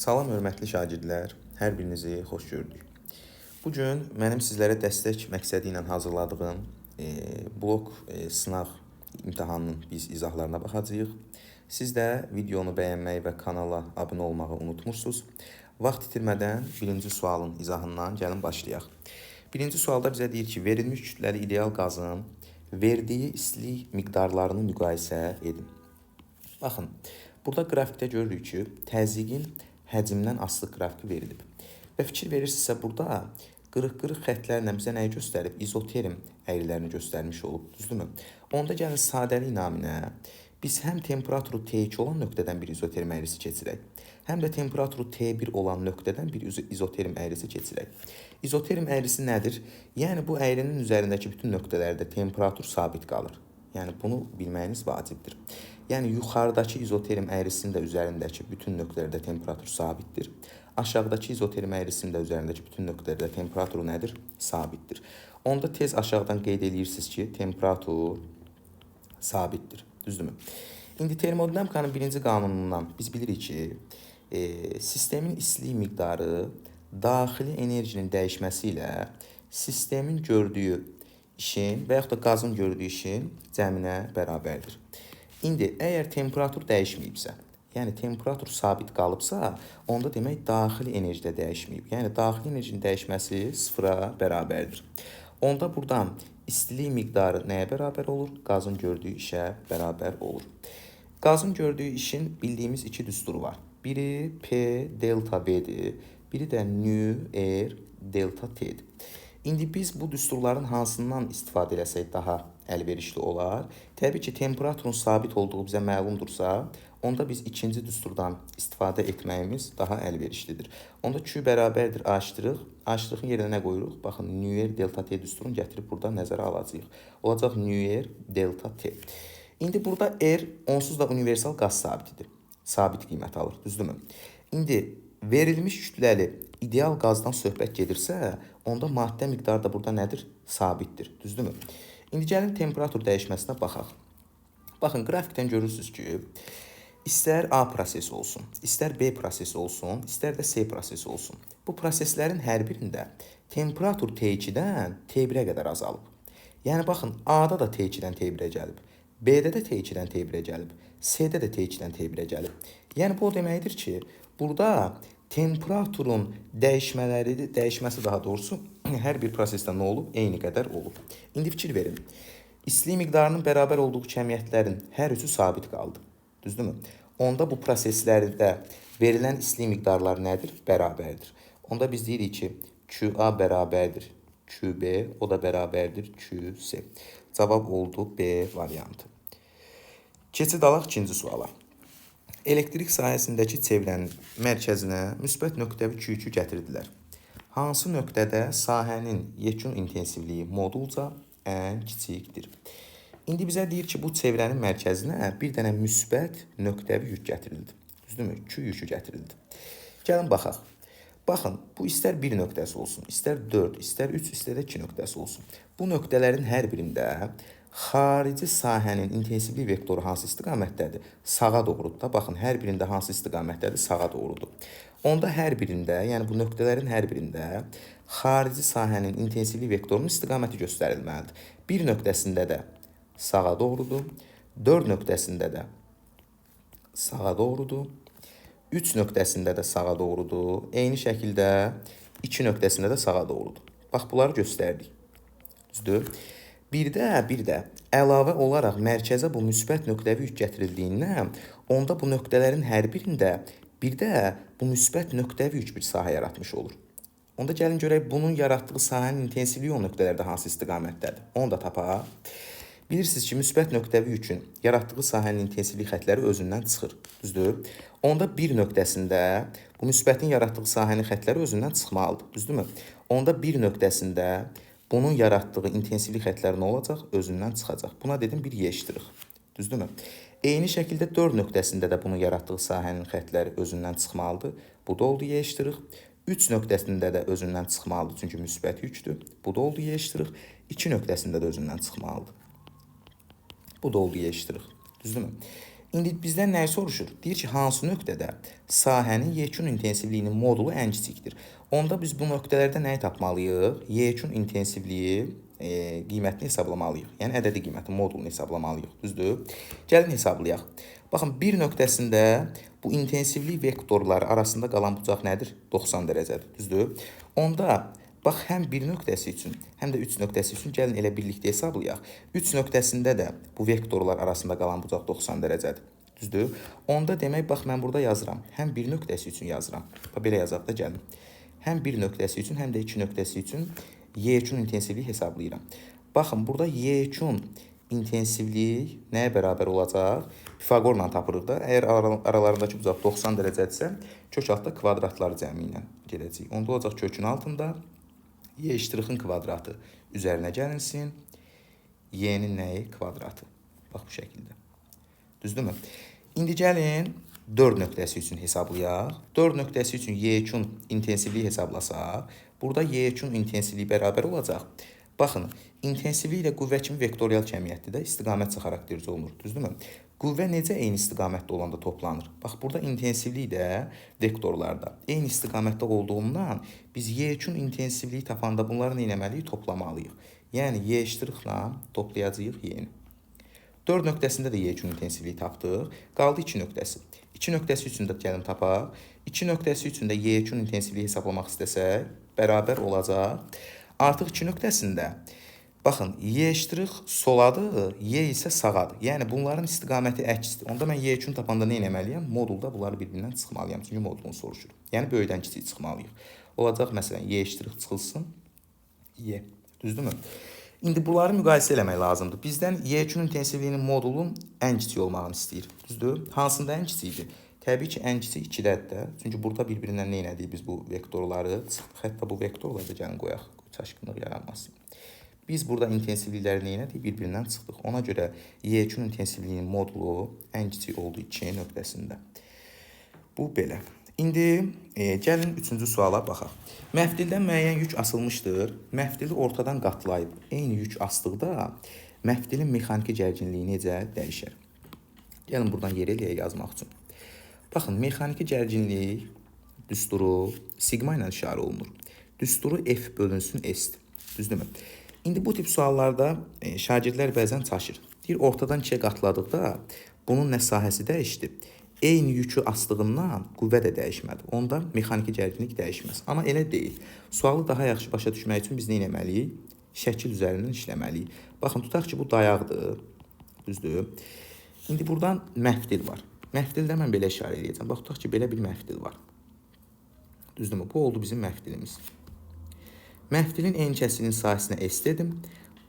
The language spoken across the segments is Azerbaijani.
Salam hörmətli şagirdlər, hər birinizi xoş gördük. Bu gün mənim sizlərə dəstək məqsədi ilə hazırladığım blok sınaq imtahanının biz izahlarına baxacağıq. Siz də videonu bəyənməyi və kanala abunə olmağı unutmursunuz. Vaxt itirmədən birinci sualın izahından gəlin başlayaq. Birinci sualda bizə deyir ki, verilmiş kütləli ideal qazın verdiyi istilik miqdarlarını müqayisə edin. Baxın, burada qrafikdə görürük ki, təzyiqin həcmdən asılı qrafiki verilib. Və fikir verirsinizsə, burada qırıq-qırıq xətlərlə bizə nəyi göstərib? İzoterim əyrilərini göstərmiş olub, düzdürmü? Onda gəlin sadəlik naminə biz həm temperaturu T2 olan nöqtədən bir izoterim əyrisi keçirək, həm də temperaturu T1 olan nöqtədən bir izoterim əyrisi keçirək. İzoterim əyrisi nədir? Yəni, bu əyrinin üzərindəki bütün nöqtələrdə temperatur sabit qalır. Yəni, bunu bilməyiniz vacibdir. Yəni, yuxarıdakı izoterim əyrisinin də üzərindəki bütün nöqtələrdə temperatur sabitdir. Aşağıdakı izoterim əyrisinin də üzərindəki bütün nöqtələrdə temperaturu nədir? Sabitdir. Onda tez aşağıdan qeyd edirsiniz ki, temperatur sabitdir. Düzdürmü? İndi termodinamikanın birinci qanunundan biz bilirik ki, sistemin istilik miqdarı daxili enerjinin dəyişməsi ilə sistemin gördüyü işin və yaxud da qazın gördüyü işin cəminə bərabərdir. İndi, əgər temperatur dəyişməyibsə, yəni temperatur sabit qalıbsa, onda demək daxili enerji də dəyişməyib. Yəni, daxili enerjinin dəyişməsi sıfıra bərabərdir. Onda buradan istilik miqdarı nəyə bərabər olur? Qazın gördüyü işə bərabər olur. Qazın gördüyü işin bildiyimiz iki düsturu var. Biri P delta V'dir, biri də nu R delta T'dir. İndi biz bu düsturların hansından istifadə eləsək daha əlverişli olar? Təbii ki, temperaturun sabit olduğu bizə məlumdursa, onda biz ikinci düsturdan istifadə etməyimiz daha əlverişlidir. Onda Q bərabərdir A'. A'-ın yerinə nə qoyuruq? Baxın, nu R delta T düsturunu gətirib burada nəzərə alacağıq. Olacaq nu R delta T. İndi burada R onsuz da universal qaz sabitidir. Sabit qiymət alır, düzdürmü? İndi verilmiş kütləli ideal qazdan söhbət gedirsə, onda maddə miqdarı da burada nədir? Sabitdir, düzdürmü? İndi gəlin temperatur dəyişməsinə baxaq. Baxın, qrafikdən görürsünüz ki, istər A prosesi olsun, istər B prosesi olsun, istər də C prosesi olsun. Bu proseslərin hər birində temperatur T2-dən T1-ə qədər azalıb. Yəni, baxın, A-da da T2-dən T1-ə gəlib, B-də də T2-dən T1-ə gəlib, C-də də T2-dən T1-ə gəlib. Yəni, bu o deməkdir ki, burada temperaturun dəyişməsi daha doğrusu hər bir prosesdə nə olub? Eyni qədər olub. İndi fikir verin. İstilik miqdarının bərabər olduğu kəmiyyətlərin hər üçü sabit qaldı. Düzdürmü? Onda bu proseslərdə verilən istilik miqdarları nədir? Bərabərdir. Onda biz deyirik ki, QA bərabərdir QB, o da bərabərdir QC. Cavab oldu B variantı. Keçid alaq ikinci suala. Elektrik sahəsindəki çevrənin mərkəzinə müsbət nöqtəvi Q2 gətirdilər. Hansı nöqtədə sahənin yekun intensivliyi modulca ən kiçikdir? İndi bizə deyir ki, bu çevrənin mərkəzinə bir dənə müsbət nöqtəvi yük gətirildi. Düzdürmü? Q yükü gətirildi. Gəlin baxaq. Baxın, bu istər 1 nöqtəsi olsun, istər 4, istər 3, istər də 2 nöqtəsi olsun. Bu nöqtələrin hər birində xarici sahənin intensivlik vektoru hansı istiqamətdədir? Sağa doğrudur da. Baxın, hər birində hansı istiqamətdədir? Sağa doğrudur. Onda hər birində, yəni bu nöqtələrin hər birində xarici sahənin intensivlik vektorunun istiqaməti göstərilməlidir. Bir nöqtəsində də sağa doğrudur, 4 nöqtəsində də sağa doğrudur, 3 nöqtəsində də sağa doğrudur, eyni şəkildə 2 nöqtəsində də sağa doğrudur. Bax, bunları göstərdik. Düzdür? Bir də əlavə olaraq mərkəzə bu müsbət nöqtəvi yük gətirildiyindən, onda bu nöqtələrin hər birində bir də bu müsbət nöqtəvi yük bir sahə yaratmış olur. Onda gəlin görək, bunun yaratdığı sahənin intensivliyi o nöqtələrdə hansı istiqamətdədir? Onu da tapaq. Bilirsiniz ki, müsbət nöqtəvi yükün yaratdığı sahənin intensivlik xətləri özündən çıxır. Düzdür? Onda bir nöqtəsində bu müsbətin yaratdığı sahənin xətləri özündən çıxmalıdır. Düzdürmü? Onda bir nöqtəsində bunun yaratdığı intensivlik xətləri nə olacaq? Özündən çıxacaq. Buna dedim bir Y'. Düzdürmü? Eyni şəkildə 4 nöqtəsində də bunun yaratdığı sahənin xətləri özündən çıxmalıdır. Bu da oldu Y'. 3 nöqtəsində də özündən çıxmalıdır, çünki müsbət yükdür. Bu da oldu Y'. 2 nöqtəsində də özündən çıxmalıdır. Bu da oldu Y'. Düzdürmü? İndi bizdən nəyi soruşur? Deyir ki, hansı nöqtədə sahənin yekun intensivliyinin modulu ən kiçikdir? Onda biz bu nöqtələrdə nəyi tapmalıyıq? Yekun intensivliyi qiymətini hesablamalıyıq. Yəni ədədi qiyməti, modulunu hesablamalıyıq. Düzdür? Gəlin hesablayaq. Baxın, bir nöqtəsində bu intensivlik vektorları arasında qalan bucaq nədir? 90 dərəcədir. Düzdür? Onda bax, həm bir nöqtəsi üçün, həm də 3 nöqtəsi üçün gəlin elə birlikdə hesablayaq. 3 nöqtəsində də bu vektorlar arasında qalan bucaq 90 dərəcədir. Düzdür? Onda demək, bax, mən burada yazıram. Həm bir nöqtəsi üçün yazıram. Bax, belə yazaq da gəlin. Həm bir nöqtəsi üçün, həm də 2 nöqtəsi üçün yekun intensivliyi hesablayıram. Baxın, burada yekun intensivlik nəyə bərabər olacaq? Pifaqorla tapırıq da. Əgər aralarındakı bucaq 90 dərəcədirsə, kök altda kvadratlar cəmi ilə gedəcək. Onda olacaq kökün altında y eşittir kvadratı üzərinə gəlinsin. Y-nin nəyi? Kvadratı. Bax, bu şəkildə. Düzdürmü? İndi gəlin 4 nöqtəsi üçün hesablayaq. 4 nöqtəsi üçün yekun intensivliyi hesablasaq, burada yekun intensivliyi bərabər olacaq. Baxın, intensivlik ilə qüvvə kimi vektorial cəmiyyətdir də, istiqamətçi xarakterizə olunur. Düzdürmü? Qüvvə necə eyni istiqamətdə olanda toplanır? Bax, burada intensivlik də vektorlarda eyni istiqamətdə olduğundan biz yekun intensivliyi tapanda bunları nə etməliyik? Toplamalıyıq. Yəni, y eşittiriklə toplayacağıq y-ni. 4 nöqtəsində də yekun intensivliyi tapdıq. Qaldı 2 nöqtəsi. 2 nöqtəsi üçün də gəlin tapaq. 2 nöqtəsi üçün də yekun intensivliyi hesablamaq istəsək, bərabər olacaq. Artıq 2 nöqtəsində, baxın, y eşittirik soladır, y isə sağadır. Yəni, bunların istiqaməti əksdir. Onda mən yekun tapanda nə etməliyəm? Modulda bunları bir-birindən çıxmalıyam. Çünki modulunu soruşur. Yəni, böyükdən kiçik çıxmalıyıq. Olacaq, məsələn, y eşittirik çıxılsın, y. Düzdürmü? İndi bunları müqayisə eləmək lazımdır. Bizdən yekun intensivliyinin modulun ən kiçik olmağını istəyir. Düzdür? Hansında ən kiçikdir? Təbii ki, ən kiçik 2-dədir də. Çünki burada bir-birindən nə elədik biz bu vektorları? Hətta bu vektorları da gəlin qoyaq. Çaşqınlıq yaranmasın. Biz burada intensivlikləri nə elədik? Bir-birindən çıxdıq. Ona görə yekun intensivliyinin modulu ən kiçik olduğu 2 nöqtəsində. Bu belə. İndi gəlin 3-cü suala baxaq. Məftildən müəyyən yük asılmışdır. Məftili ortadan qatlayıb eyni yük asdıqda məftilin mexaniki gərginliyi necə dəyişər? Gəlin buradan yer eləyək yazmaq üçün. Baxın, mexaniki gərginlik düsturu sigma ilə işarə olunur. Düsturu F bölünsün S-dir. Düzdürmü? İndi bu tip suallarda şagirdlər bəzən çaşır. Deyir, ortadan 2-yə qatladıqda bunun nə sahəsi dəyişdi? Eyni yükü asdığından qüvvə də dəyişmədi. Onda mexaniki gərginlik dəyişməz. Amma elə deyil. Sualı daha yaxşı başa düşmək üçün biz nə etməliyik? Şəkil üzərindən işləməliyik. Baxın, tutaq ki, bu dayaqdır. Düzdür? İndi buradan məftil var. Məftildə mən belə işarə edəcəm. Bax, tutaq ki, belə bir məftil var. Düzdürmü? Bu oldu bizim məftilimiz. Məftilin eni kəsirinin sahəsinə S dedim.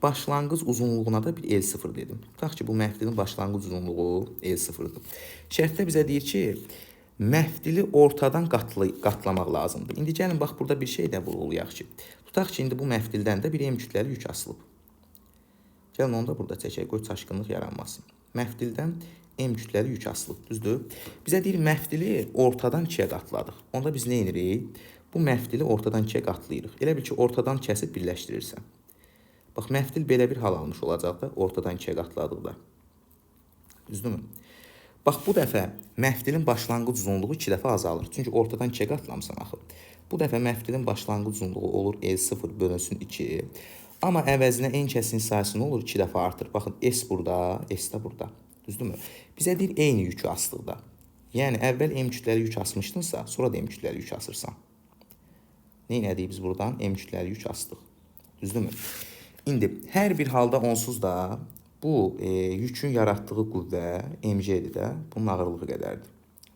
Başlanğıc uzunluğuna da bir L0 dedim. Tutaq ki, bu məftilin başlanğıc uzunluğu L0'dır. Şərtdə bizə deyir ki, məftili ortadan qatlamaq lazımdır. İndi gəlin, bax, burada bir şey də vurğulayaq ki, tutaq ki, indi bu məftildən də bir M kütləli yük asılıb. Gəlin, onu da burada çəkək, qoy çaşqınlıq yaranmasın. Məftildən M kütləli yük asılıb, düzdür? Bizə deyir, məftili ortadan 2-yə qatladıq. Onda biz nə edirik? Bu məftili ortadan 2-yə qatlayırıq. Elə bil ki, ortadan kəsib birləşdirirsən. Bax, məftil belə bir hal almış olacaq da, ortadan 2-yə qatladıqda. Düzdürmü? Bax, bu dəfə məftilin başlanğıc uzunluğu 2 dəfə azalır. Çünki ortadan 2-yə qatlamısan axı. Bu dəfə məftilin başlanğıc uzunluğu olur L0 bölünsün 2. Amma əvəzinə eni kəsirinin sayısı nə olur? 2 dəfə artır. Baxın, S burada, S də burada. Düzdürmü? Bizə deyir, eyni yükü asdıqda. Yəni, əvvəl M kütləli yük asmışdınsa, sonra da M kütləli yük asırsan. Nə elədik biz buradan? M kütləli yük asdıq. Düzdürmü? İndi, hər bir halda onsuz da bu yükün yaratdığı qüvvə mg'dir də, bunun ağırlığı qədərdir.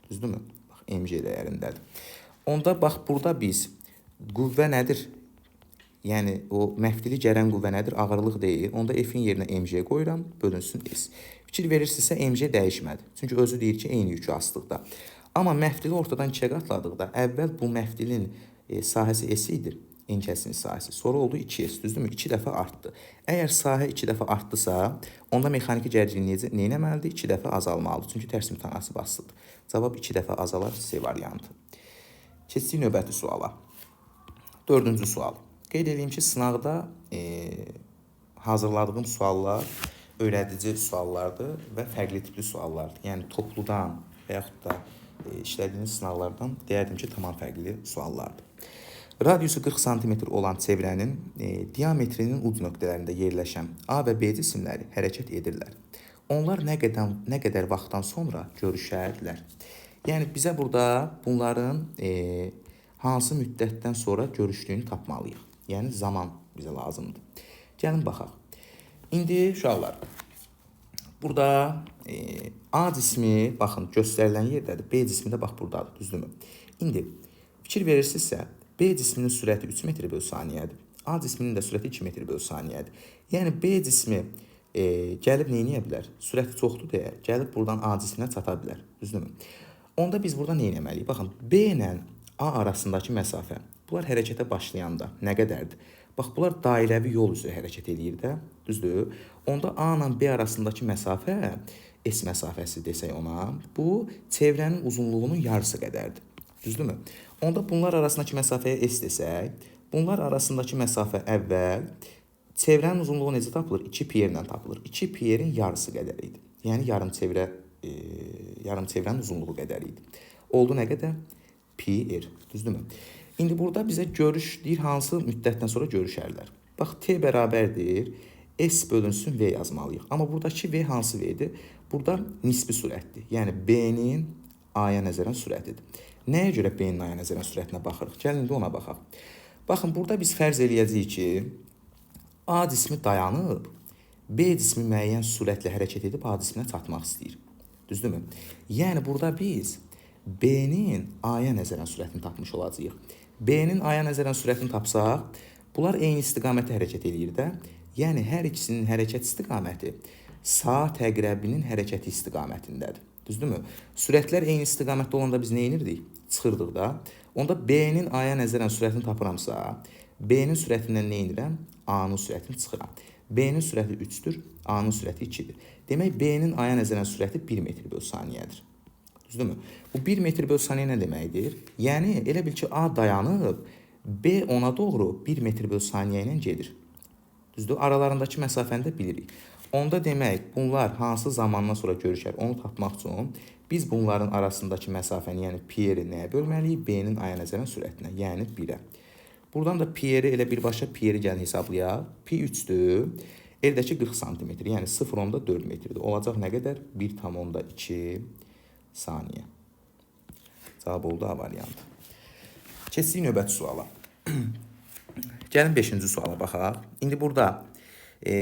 Düzdürmü? Bax, mg dəyərindədir. Onda, bax, burada biz qüvvə nədir? Yəni, o məftili gərən qüvvə nədir? Ağırlıq deyil. Onda F-in yerinə mg qoyuram, bölünsün S. Fikir verirsinizsə, mg dəyişmədi. Çünki özü deyir ki, eyni yükü asdıqda. Amma məftili ortadan 2-yə qatladıqda, əvvəl bu məftilin sahəsi S idi. Eni kəsirinin sahəsi. Sonra oldu 2S, düzdürmü? 2 dəfə artdı. Əgər sahə 2 dəfə artdısa, onda mexaniki gərginlik nə etməlidir? 2 dəfə azalmalıdır. Çünki tərs imtahanası basılıdır. Cavab 2 dəfə azalar, C variantı. Keçdik növbəti suala. 4-cü sual. Qeyd edeyim ki, sınaqda hazırladığım suallar öyrədici suallardır və fərqli tipli suallardır. Yəni topludan və yaxud da işlədiyiniz sınavlardan deyərdim ki, tamam fərqli suallardır. Radiusu 40 sm olan çevrənin diametrinin uc nöqtələrində yerləşən A və B cisimləri hərəkət edirlər. Onlar nə qədər vaxtdan sonra görüşərlər? Yəni bizə burada bunların hansı müddətdən sonra görüşdüyünü tapmalıyıq. Yəni zaman bizə lazımdır. Gəlin baxaq. İndi uşaqlar, burada A cismi, baxın, göstərilən yerdədir. B cismi də bax buradadır, düzdürmü? İndi fikir verirsinizsə, B cisminin sürəti 3 metr bölü saniyədir. A cisminin də sürəti 2 metr bölü saniyədir. Yəni B cismi gəlib neyləyə bilər? Sürəti çoxdur deyə, gəlib buradan A cisminə çata bilər, düzdürmü? Onda biz burada neyləməliyik? Baxın, B ilə A arasındakı məsafə, bunlar hərəkətə başlayanda nə qədərdir? Bax, bunlar dairəvi yol üzrə hərəkət edir də, düzdür? Onda A ilə B arasındakı məsafə, S məsafəsi desək ona, bu çevrənin uzunluğunun yarısı qədərdir, düzdürmü? Onda bunlar arasındakı məsafəyə S desək, bunlar arasındakı məsafə əvvəl, çevrənin uzunluğu necə tapılır? 2 pi ilə tapılır. 2 pi'nin yarısı qədər idi. Yəni yarım çevrənin uzunluğu qədər idi. Oldu nə qədər? Pi r, düzdürmü? İndi burada bizə görüş deyir, hansı müddətdən sonra görüşərlər. Bax, T bərabərdir, S bölünsün V yazmalıyıq. Amma buradakı V hansı V'dir? Burada nisbi sürətdir. Yəni B-nin A-ya nəzərən sürətidir. Nəyə görə B-nin A-ya nəzərən sürətinə baxırıq? Gəlin indi ona baxaq. Baxın, burada biz fərz eləyəcəyik ki, A cismi dayanıb, B cismi müəyyən sürətlə hərəkət edib A cisminə çatmaq istəyir. Düzdürmü? Yəni burada biz B-nin A-ya nəzərən sürətini tapmış olacağıq. B-nin A-ya nəzərən sürətini tapsaq, bunlar eyni istiqamətdə hərəkət edir də. Yəni hər ikisinin hərəkət istiqaməti saat əqrəbinin hərəkəti istiqamətindədir. Düzdürmü? Sürətlər eyni istiqamətdə olanda biz nə edirdik? Çıxırdıq da. Onda B-nin A-ya nəzərən sürətini tapıramsa, B-nin sürətindən nə edirəm? A-nın sürətini çıxıram. B-nin sürəti 3-dür, A-nın sürəti 2-dir. Demək, B-nin A-ya nəzərən sürəti 1 metr bölü saniyədir. Düzdürmü? Bu 1 metr bölü saniyə nə deməkdir? Yəni, elə bil ki, A dayanıb, B ona doğru 1 metr bölü saniyə ilə gedir. Düzdür? Aralarındakı məsafəni də bilirik. Onda demək, bunlar hansı zamandan sonra görüşər, onu tapmaq üçün biz bunların arasındakı məsafəni, yəni pi-ri nəyə bölməliyik? B-nin A-ya nəzərən sürətinə, yəni 1-ə. Buradan da pi-ri elə birbaşa pi-ri gəlin hesablayaq. Pi 3-dür. Eldəki 40 sm, yəni 0,4 metrdir. Olacaq nə qədər? 1,2 saniyə. Cavab oldu A variantı. Keçdik növbəti suala. Gəlin 5-ci suala baxaq. İndi burada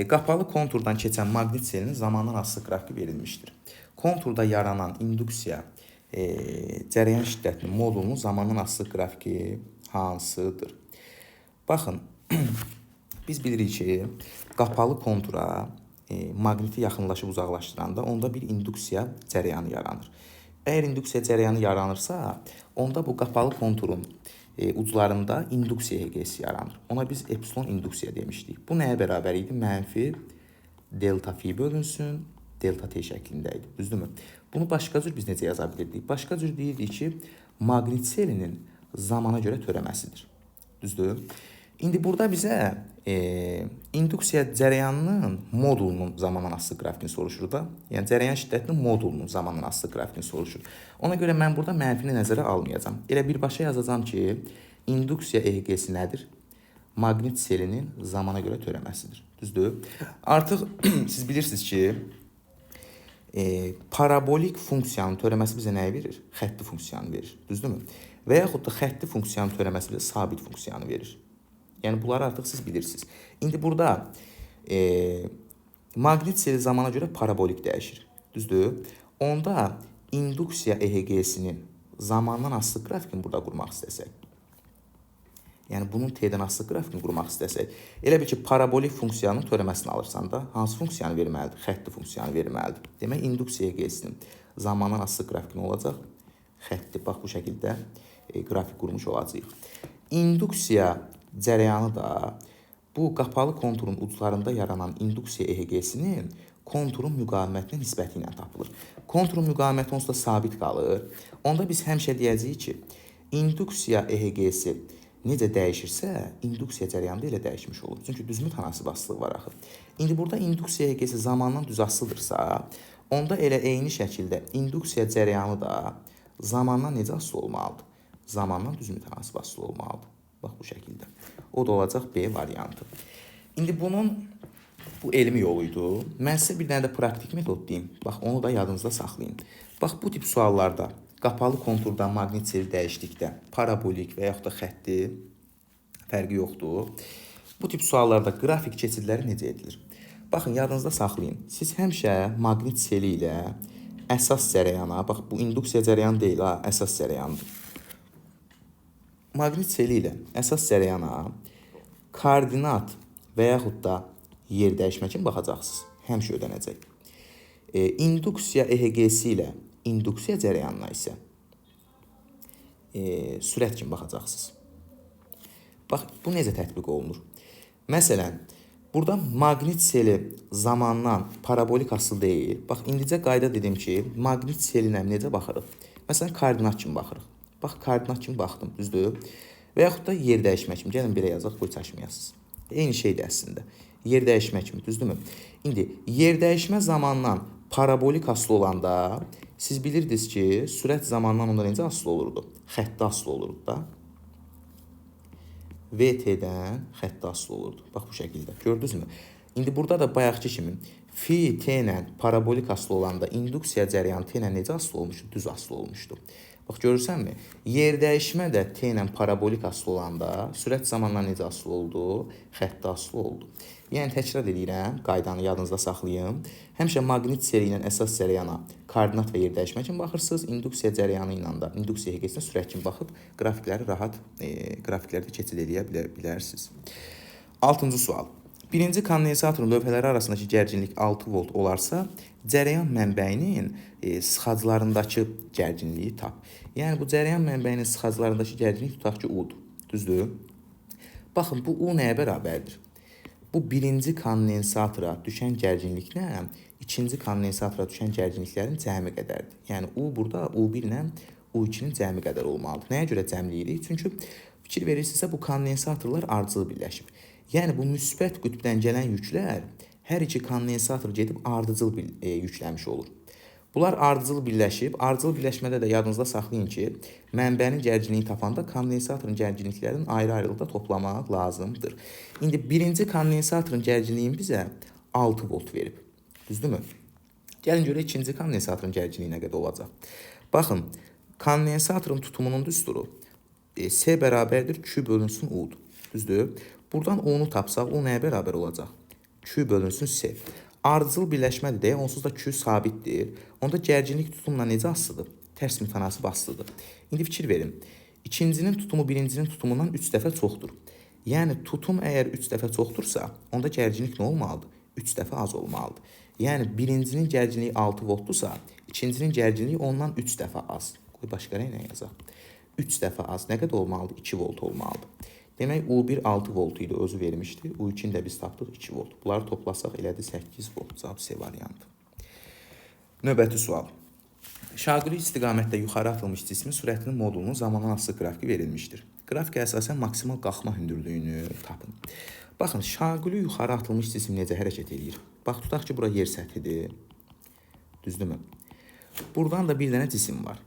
qapalı konturdan keçən maqnit selinin zamandan asılı qrafiki verilmişdir. Konturda yaranan induksiya cərəyan şiddətinin modulunun zamandan asılı qrafiki hansıdır? Baxın, biz bilirik ki, qapalı kontura maqniti yaxınlaşıb uzaqlaşdıranda onda bir induksiya cərəyanı yaranır. Əgər induksiya cərəyanı yaranırsa, onda bu qapalı konturun uclarında induksiya EGS yaranır. Ona biz epsilon induksiya demişdik. Bu nəyə bərabər idi? Mənfi delta fi bölünsün, delta t şəklində idi. Düzdürmü? Bunu başqa cür biz necə yaza bilirdik? Başqa cür deyirdik ki, maqnit selinin zamana görə törəməsidir. Düzdür? İndi burada bizə induksiya cərəyanının modulunun zamandan asılı qrafikini soruşur da. Yəni, cərəyan şiddətinin modulunun zamandan asılı qrafikini soruşur. Ona görə mən burada mənfini nəzərə almayacağım. Elə birbaşa yazacağım ki, induksiya EGS nədir? Maqnit selinin zamana görə törəməsidir. Düzdür? Artıq siz bilirsiniz ki, parabolik funksiyanın törəməsi bizə nəyi verir? Xətti funksiyanı verir. Düzdürmü? Və yaxud da xətti funksiyanın törəməsi bizə sabit funksiyanı verir. Yəni, bunları artıq siz bilirsiniz. İndi burada maqnit seli zamana görə parabolik dəyişir. Düzdür? Onda induksiya EGS-nin zamandan asılı qrafikini burada qurmaq istəsək, yəni bunun T-dən asılı qrafikini qurmaq istəsək, elə bir ki, parabolik funksiyanın törəməsini alırsan da, hansı funksiyanı verməlidir? Xətti funksiyanı verməlidir. Demək, induksiya EGS-nin zamandan asılı qrafiki nə olacaq? Xətti, bax, bu şəkildə qrafik qurmuş olacaq. İnduksiya cərəyanı da bu qapalı konturun uclarında yaranan induksiya EGS-nin konturun müqavimətinə nisbəti ilə tapılır. Konturun müqaviməti onsuz da sabit qalır. Onda biz həmişə deyəcəyik ki, induksiya EGS necə dəyişirsə, induksiya cərəyanında elə dəyişmiş olur. Çünki düzmü tənasib asılığı var axı. İndi burada induksiya həqiqəsi zamandan düz asılıdırsa, onda elə eyni şəkildə induksiya cərəyanı da zamandan necə asılı olmalıdır? Zamandan düzmü tənasib asılı olmalıdır. Bax bu şəkildə. O da olacaq B variantı. İndi bu elmi yoluydu. Mən sizə bir dənə də praktik metod deyim. Bax onu da yadınızda saxlayın. Bax bu tip suallarda qapalı konturdan maqnit seli dəyişdikdə parabolik və yaxud da xətti fərqi yoxdur. Bu tip suallarda qrafik keçidləri necə edilir? Baxın, yadınızda saxlayın. Siz həmişə maqnit seli ilə əsas cərəyana, bax bu induksiya cərəyanı deyil, əsas cərəyandır. Maqnit seli ilə əsas cərəyana koordinat və yaxud da yer dəyişmək üçün baxacaqsınız. Həmişə ödənəcək. İnduksiya EHG-si ilə induksiya cərəyanına isə sürət kimi baxacaqsınız. Bax, bu necə tətbiq olunur? Məsələn, burada maqnit seli zamandan parabolik asılı deyil. Bax, indicə qayda dedim ki, maqnit selinə necə baxırıq? Məsələn, koordinat kimi baxırıq. Bax, koordinat kimi baxdım, düzdür? Və yaxud da yer dəyişmək kimi. Gəlin belə yazaq, qoy çaşmayasınız. Eyni şeydir əslində. Yer dəyişmək kimi, düzdürmü? İndi, yer dəyişmə zamandan parabolik asılı olanda siz bilirdiniz ki, sürət zamandan onda necə asılı olurdu? Xəttə asılı olurdu da. VT-dən xəttə asılı olurdu. Bax bu şəkildə. Gördünüzmü? İndi burada da bayaqki kimi fi T ilə parabolik asılı olanda induksiya cərəyanı T ilə necə asılı olmuşdu? Düz asılı olmuşdu. Bax görürsənmi? Yer dəyişmə də T ilə parabolik asılı olanda sürət zamandan necə asılı oldu? Xəttə asılı oldu. Yəni təkrar edirəm, qaydanı yadınızda saxlayın. Həmişə maqnit seli ilə əsas cərəyana koordinat və yer dəyişmək üçün baxırsınız. İnduksiya cərəyanı ilə də induksiya həqiqətinə sürət kimi baxıb qrafikləri rahat qrafiklərdə keçid edə bilərsiniz. 6-cı sual. Birinci kondensatorun lövhələri arasındakı gərginlik 6 volt olarsa, cərəyan mənbəyinin sıxaclarındakı gərginliyi tap. Yəni bu cərəyan mənbəyinin sıxaclarındakı gərginlik tutaq ki, U-dur. Düzdür? Baxın, bu U nəyə bərabərdir? Bu birinci kondensatora düşən gərginliklə ikinci kondensatora düşən gərginliklərin cəmi qədərdir. Yəni U burada U1 ilə U2-nin cəmi qədər olmalıdır. Nəyə görə cəmləyirik? Çünki fikir verirsinizsə bu kondensatorlar ardıcıl birləşib. Yəni bu müsbət qütbdən gələn yüklər hər iki kondensator gedib ardıcıl yükləmiş olur. Bunlar ardıcıl birləşib, ardıcıl birləşmədə də yadınızda saxlayın ki, mənbənin gərginliyi tapanda kondensatorun gərginliklərinin ayrı-ayrılıqda toplamaq lazımdır. İndi birinci kondensatorun gərginliyi bizə 6 volt verib. Düzdürmü? Gəlin görə ikinci kondensatorun gərginliyi nə qədər olacaq. Baxın, kondensatorun tutumunun düsturu S bərabərdir Q bölünsün U'dur. Düzdür? Buradan U'nu tapsaq, U nəyə bərabər olacaq? Q bölünsün S. Ardıcıl birləşmədir deyə, onsuz da Q sabitdir. Onda gərginlik tutumla necə asılıdır? Tərs mütənasib asılıdır. İndi fikir verin. İkincinin tutumu birincinin tutumundan 3 dəfə çoxdur. Yəni tutum əgər 3 dəfə çoxdursa, onda gərginlik nə olmalıdır? 3 dəfə az olmalıdır. Yəni birincinin gərginliyi 6 voltdursa, ikincinin gərginliyi ondan 3 dəfə az. Qoy başqa rənglə yazaq. 3 dəfə az nə qədər olmalıdır? 2 volt olmalıdır. Demək, U1 6 volt idi, özü vermişdi. U2-ni də biz tapdıq 2 volt. Bunları toplasaq elədi 8 volt. Cavab C variantı. Növbəti sual. Şaquli istiqamətdə yuxarı atılmış cismin sürətinin modulunun zamandan asılı qrafiki verilmişdir. Qrafikə əsasən maksimal qalxma hündürlüyünü tapın. Baxın, şaquli yuxarı atılmış cisim necə hərəkət edir? Bax, tutaq ki, bura yer səthidir. Düzdürmü? Buradan da bir dənə cisim var.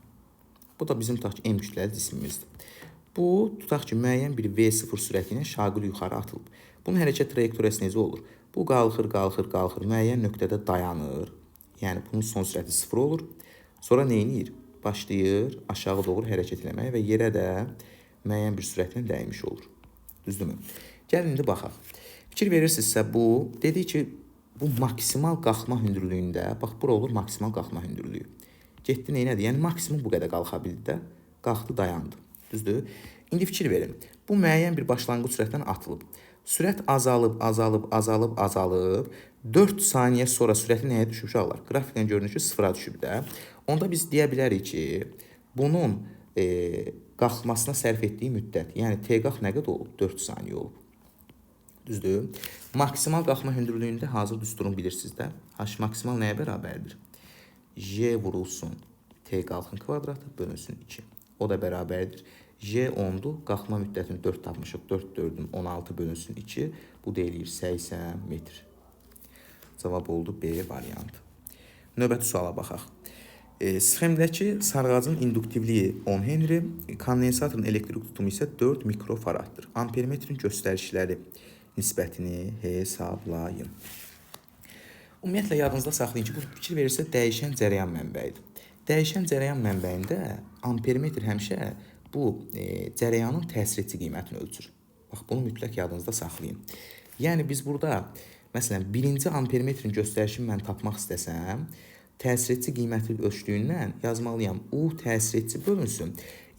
Bu da bizim tutaq ki, M kütləli cisimimizdir. Bu, tutaq ki, müəyyən bir V0 sürəti ilə şaquli yuxarı atılıb. Bunun hərəkət trayektoriyası necə olur? Bu qalxır, qalxır, qalxır, müəyyən nöqtədə dayanır. Yəni, bunun son sürəti 0 olur. Sonra nə edir? Başlayır aşağı doğru hərəkət eləməyə və yerə də müəyyən bir sürətlə dəymiş olur. Düzdürmü? Gəlin, indi baxaq. Fikir verirsinizsə, bu, dedik ki, bu maksimal qalxma hündürlüyündə, bax, bura olur maksimal qalxma hündürlüyü. Getdi, neynədir? Yəni, maksimum bu qədər qalxa bildi də, qalxdı, dayandı. Düzdür? İndi fikir verin. Bu müəyyən bir başlanğıc sürətdən atılıb. Sürət azalıb, azalıb, azalıb, azalıb. 4 saniyə sonra sürəti nəyə düşüb uşaqlar? Qrafikdən görünür ki, 0-a düşüb də. Onda biz deyə bilərik ki, bunun qalxmasına sərf etdiyi müddət, yəni T-qalx nə qədər olub? 4 saniyə olub. Düzdür? Maksimal qalxma hündürlüyündə hazır düsturunu bilirsiniz də. H maksimal nəyə bərabərdir? J vurulsun T-qalxın kvadratı bölünsün 2. O da bərabərdir. J 10-dur. Qalxma müddətini 4 tapmışıq. 4 4-ün 16 bölünsün 2. Bu da eləyir 80 metr. Cavab oldu B variantı. Növbəti suala baxaq. Sxemdəki sarğacın induktivliyi 10 Henry, kondensatorun elektrik tutumu isə 4 mikrofaraddır. Ampermetrin göstərişləri nisbətini hesablayın. Ümumiyyətlə, yadınızda saxlayın ki, bu fikir verirsə dəyişən cərəyan mənbəyidir. Dəyişən cərəyan mənbəyində ampermetr həmişə bu cərəyanın təsirçi qiymətini ölçür. Bax, bunu mütləq yadınızda saxlayın. Yəni, biz burada, məsələn, birinci ampermetrin göstərişini mən tapmaq istəsəm, təsirçi qiyməti ölçdüyündən yazmalıyam. U təsirçi bölünsün.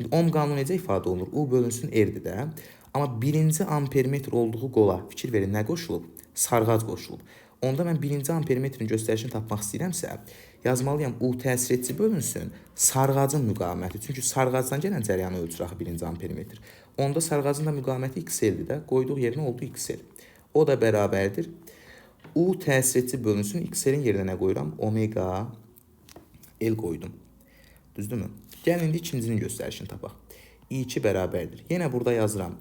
Ohm qanunu necə ifadə olunur? U bölünsün R-dir də. Amma birinci ampermetr olduğu qola fikir verin, nə qoşulub? Sarğac qoşulub. Onda mən birinci ampermetrin göstərişini tapmaq istəyirəmsə, yazmalıyam U təsirçi bölünsün sarğacın müqaviməti. Çünki sarğacdan gələn cərəyanı ölçür axı birinci ampermetr. Onda sarğacın da müqaviməti XL-dir də. Qoyduq yerinə oldu XL. O da bərabərdir. U təsirçi bölünsün, XL-in yerinə nə qoyuram? Omega L qoydum. Düzdürmü? Gəlin, indi ikincinin göstərişini tapaq. I2 bərabərdir. Yenə burada yazıram.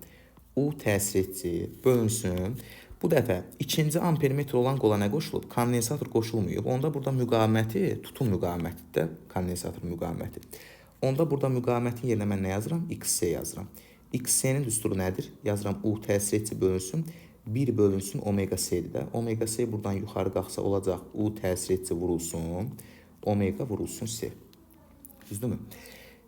U təsirçi bölünsün. Bu dəfə ikinci ampermetr olan qola nə qoşulub? Kondensator qoşulmuyub. Onda burada müqaviməti, tutum müqavimətidir də, kondensator müqaviməti. Onda burada müqavimətin yerinə mən nə yazıram? XC yazıram. XC-nin düsturu nədir? Yazıram U təsirçi bölünsün. 1 bölünsün omega C-dir də. Omega C buradan yuxarı qalxsa olacaq. U təsirçi vurulsun. Omega vurulsun C. Düzdürmü?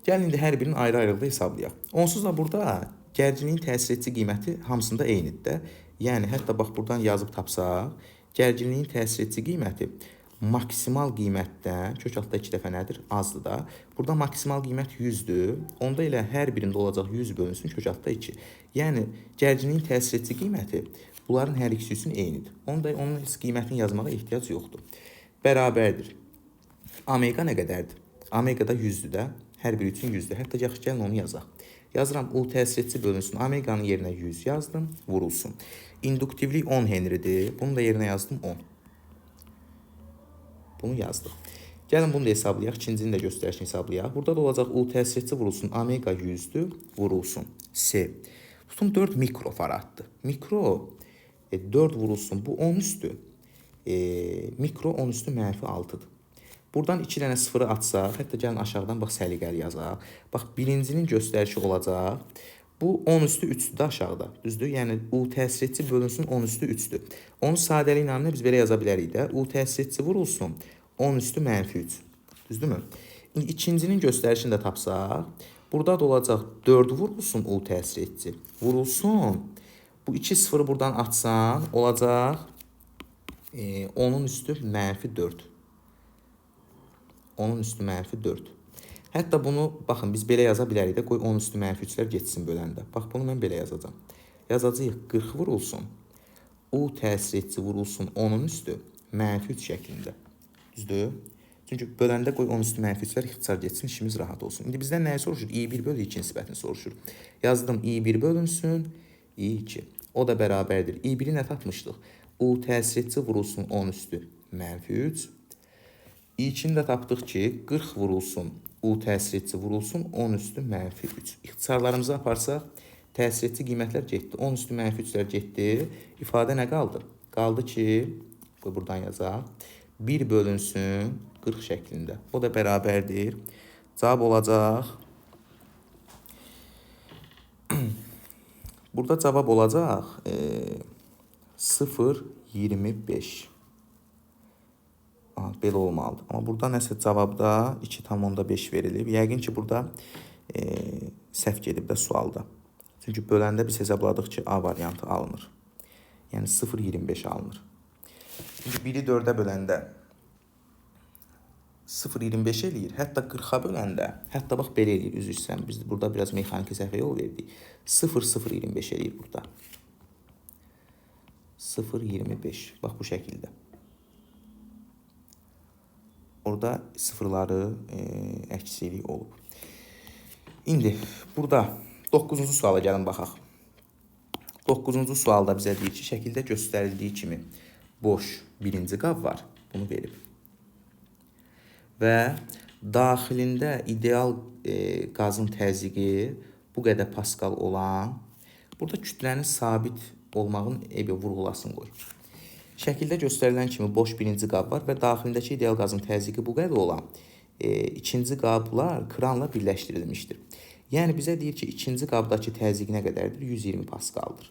Gəlin, indi hər birinin ayrı-ayrılıqda hesablayaq. Onsuz da burada gərginliyin təsirçi qiyməti hamısında eynidir də. Yəni, hətta bax, buradan yazıb tapsaq, gərginliyin təsirçi qiyməti maksimal qiymətdən, kök altda 2 dəfə nədir? Azdır da. Burada maksimal qiymət 100-dür. Onda elə hər birində olacaq 100 bölünsün, kök altda 2. Yəni, gərginliyin təsirçi qiyməti bunların hər ikisi üçün eynidir. Onda onun qiymətini yazmağa ehtiyac yoxdur. Bərabərdir. Omega nə qədərdir? Omega da 100-dür də. Hər biri üçün 100-dür. Hətta yaxşı, gəlin onu yazaq. Yazıram U təsirçi bölünsün. Omeganın yerinə 100 yazdım. Vurulsun. İnduktivlik 10 Henry'dir. Bunu da yerinə yazdım 10. Bunu yazdıq. Gəlin, bunu da hesablayaq. İkincinin də göstərişini hesablayaq. Burada da olacaq U təsirçi vurulsun. Omega 100-dür. Vurulsun. C. Tutum 4 mikrofaraddır. Mikro 4 vurulsun. Bu 10 üstü. Mikro 10 üstü mənfi 6-dır. Buradan 2 dənə sıfırı atsaq, hətta gəlin aşağıdan bax səliqəli yazaq. Bax, birincinin göstərişi olacaq. Bu 10 üstü 3-dür də aşağıda. Düzdür? Yəni, U təsirçi bölünsün 10 üstü 3-dür. Onun sadəliyi ilə biz belə yaza bilərik də. U təsirçi vurulsun 10 üstü mənfi 3. Düzdürmü? İndi ikincinin göstərişini də tapsaq, burada da olacaq 4 vurulsun U təsirçi. Vurulsun. Bu 2 sıfırı buradan atsan, olacaq 10'un üstü mənfi 4. 10'un üstü mənfi 4. Hətta bunu, baxın, biz belə yaza bilərik də, qoy 10 üstü mənfi 3'lər geçsin böləndə. Bax, bunu mən belə yazacağım. Yazacağıq 40 vurulsun. U təsirçi vurulsun 10'un üstü mənfi 3 şəklində. Düzdür? Çünki böləndə qoy 10 üstü mənfi 3'lər ixtisar geçsin, işimiz rahat olsun. İndi bizdən nəyi soruşur? I1 bölü 2 nisbətini soruşur. Yazdım I1 bölünsün, I2. O da bərabərdir. I1'i nə tapmışdıq? U təsirçi vurulsun 10 üstü mənfi 3. I2'ni də tapdıq ki, 40 vurulsun, U təsirçi vurulsun 10 üstü mənfi 3. İxtisarlarımızı aparsaq, təsirçi qiymətlər getdi. 10 üstü mənfi 3'lər getdi. İfadə nə qaldı? Qaldı ki, buradan yazaq. 1 bölünsün 40 şəklində. O da bərabərdir. Cavab olacaq. Burada cavab olacaq 0,25. Belə olmalıdır. Amma burada nəsə cavabda 2,5 verilib. Yəqin ki, burada səhv gedib də sualda. Çünki böləndə biz hesabladıq ki, A variantı alınır. Yəni 0,25 alınır. Çünki 1'i 4'ə böləndə 0,25 eləyir. Hətta 40'a böləndə, hətta bax belə eləyir, üzr istəyirəm. Biz burada biraz mexaniki səhvə yol verdik. 0,025 eləyir burada. 0,25. Bax bu şəkildə. Orada sıfırları əksilik olub. İndi burada 9-cu suala gəlin baxaq. 9-cu sualda bizə deyir ki, şəkildə göstərildiyi kimi boş birinci qab var. Bunu verib. Və daxilində ideal qazın təzyiqi bu qədər paskal olan, burada kütlənin sabit olmağın vurğulasını qoy. Şəkildə göstərilən kimi boş birinci qab var və daxilindəki ideal qazın təzyiqi bu qədər olan ikinci qablar kranla birləşdirilmişdir. Yəni bizə deyir ki, ikinci qabdakı təzyiq nə qədərdir? 120 paskaldır.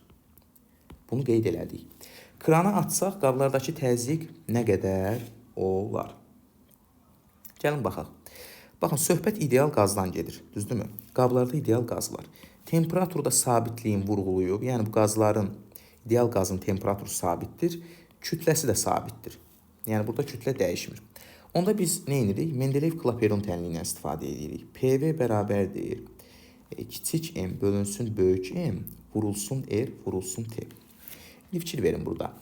Bunu qeyd elədik. Kranı açsaq qablardakı təzyiq nə qədər olar? Gəlin baxaq. Baxın, söhbət ideal qazdan gedir, düzdürmü? Qablarda ideal qaz var. Temperaturda sabitliyin vurğuluyub, yəni bu qazların, ideal qazın temperaturu sabitdir, kütləsi də sabitdir. Yəni burada kütlə dəyişmir. Onda biz nə edirik? Mendeleev-Klaperon tənliyindən istifadə edirik. PV bərabərdir. Kiçik m bölünsün böyük m, vurulsun R, vurulsun T. İndi fikir verin burada.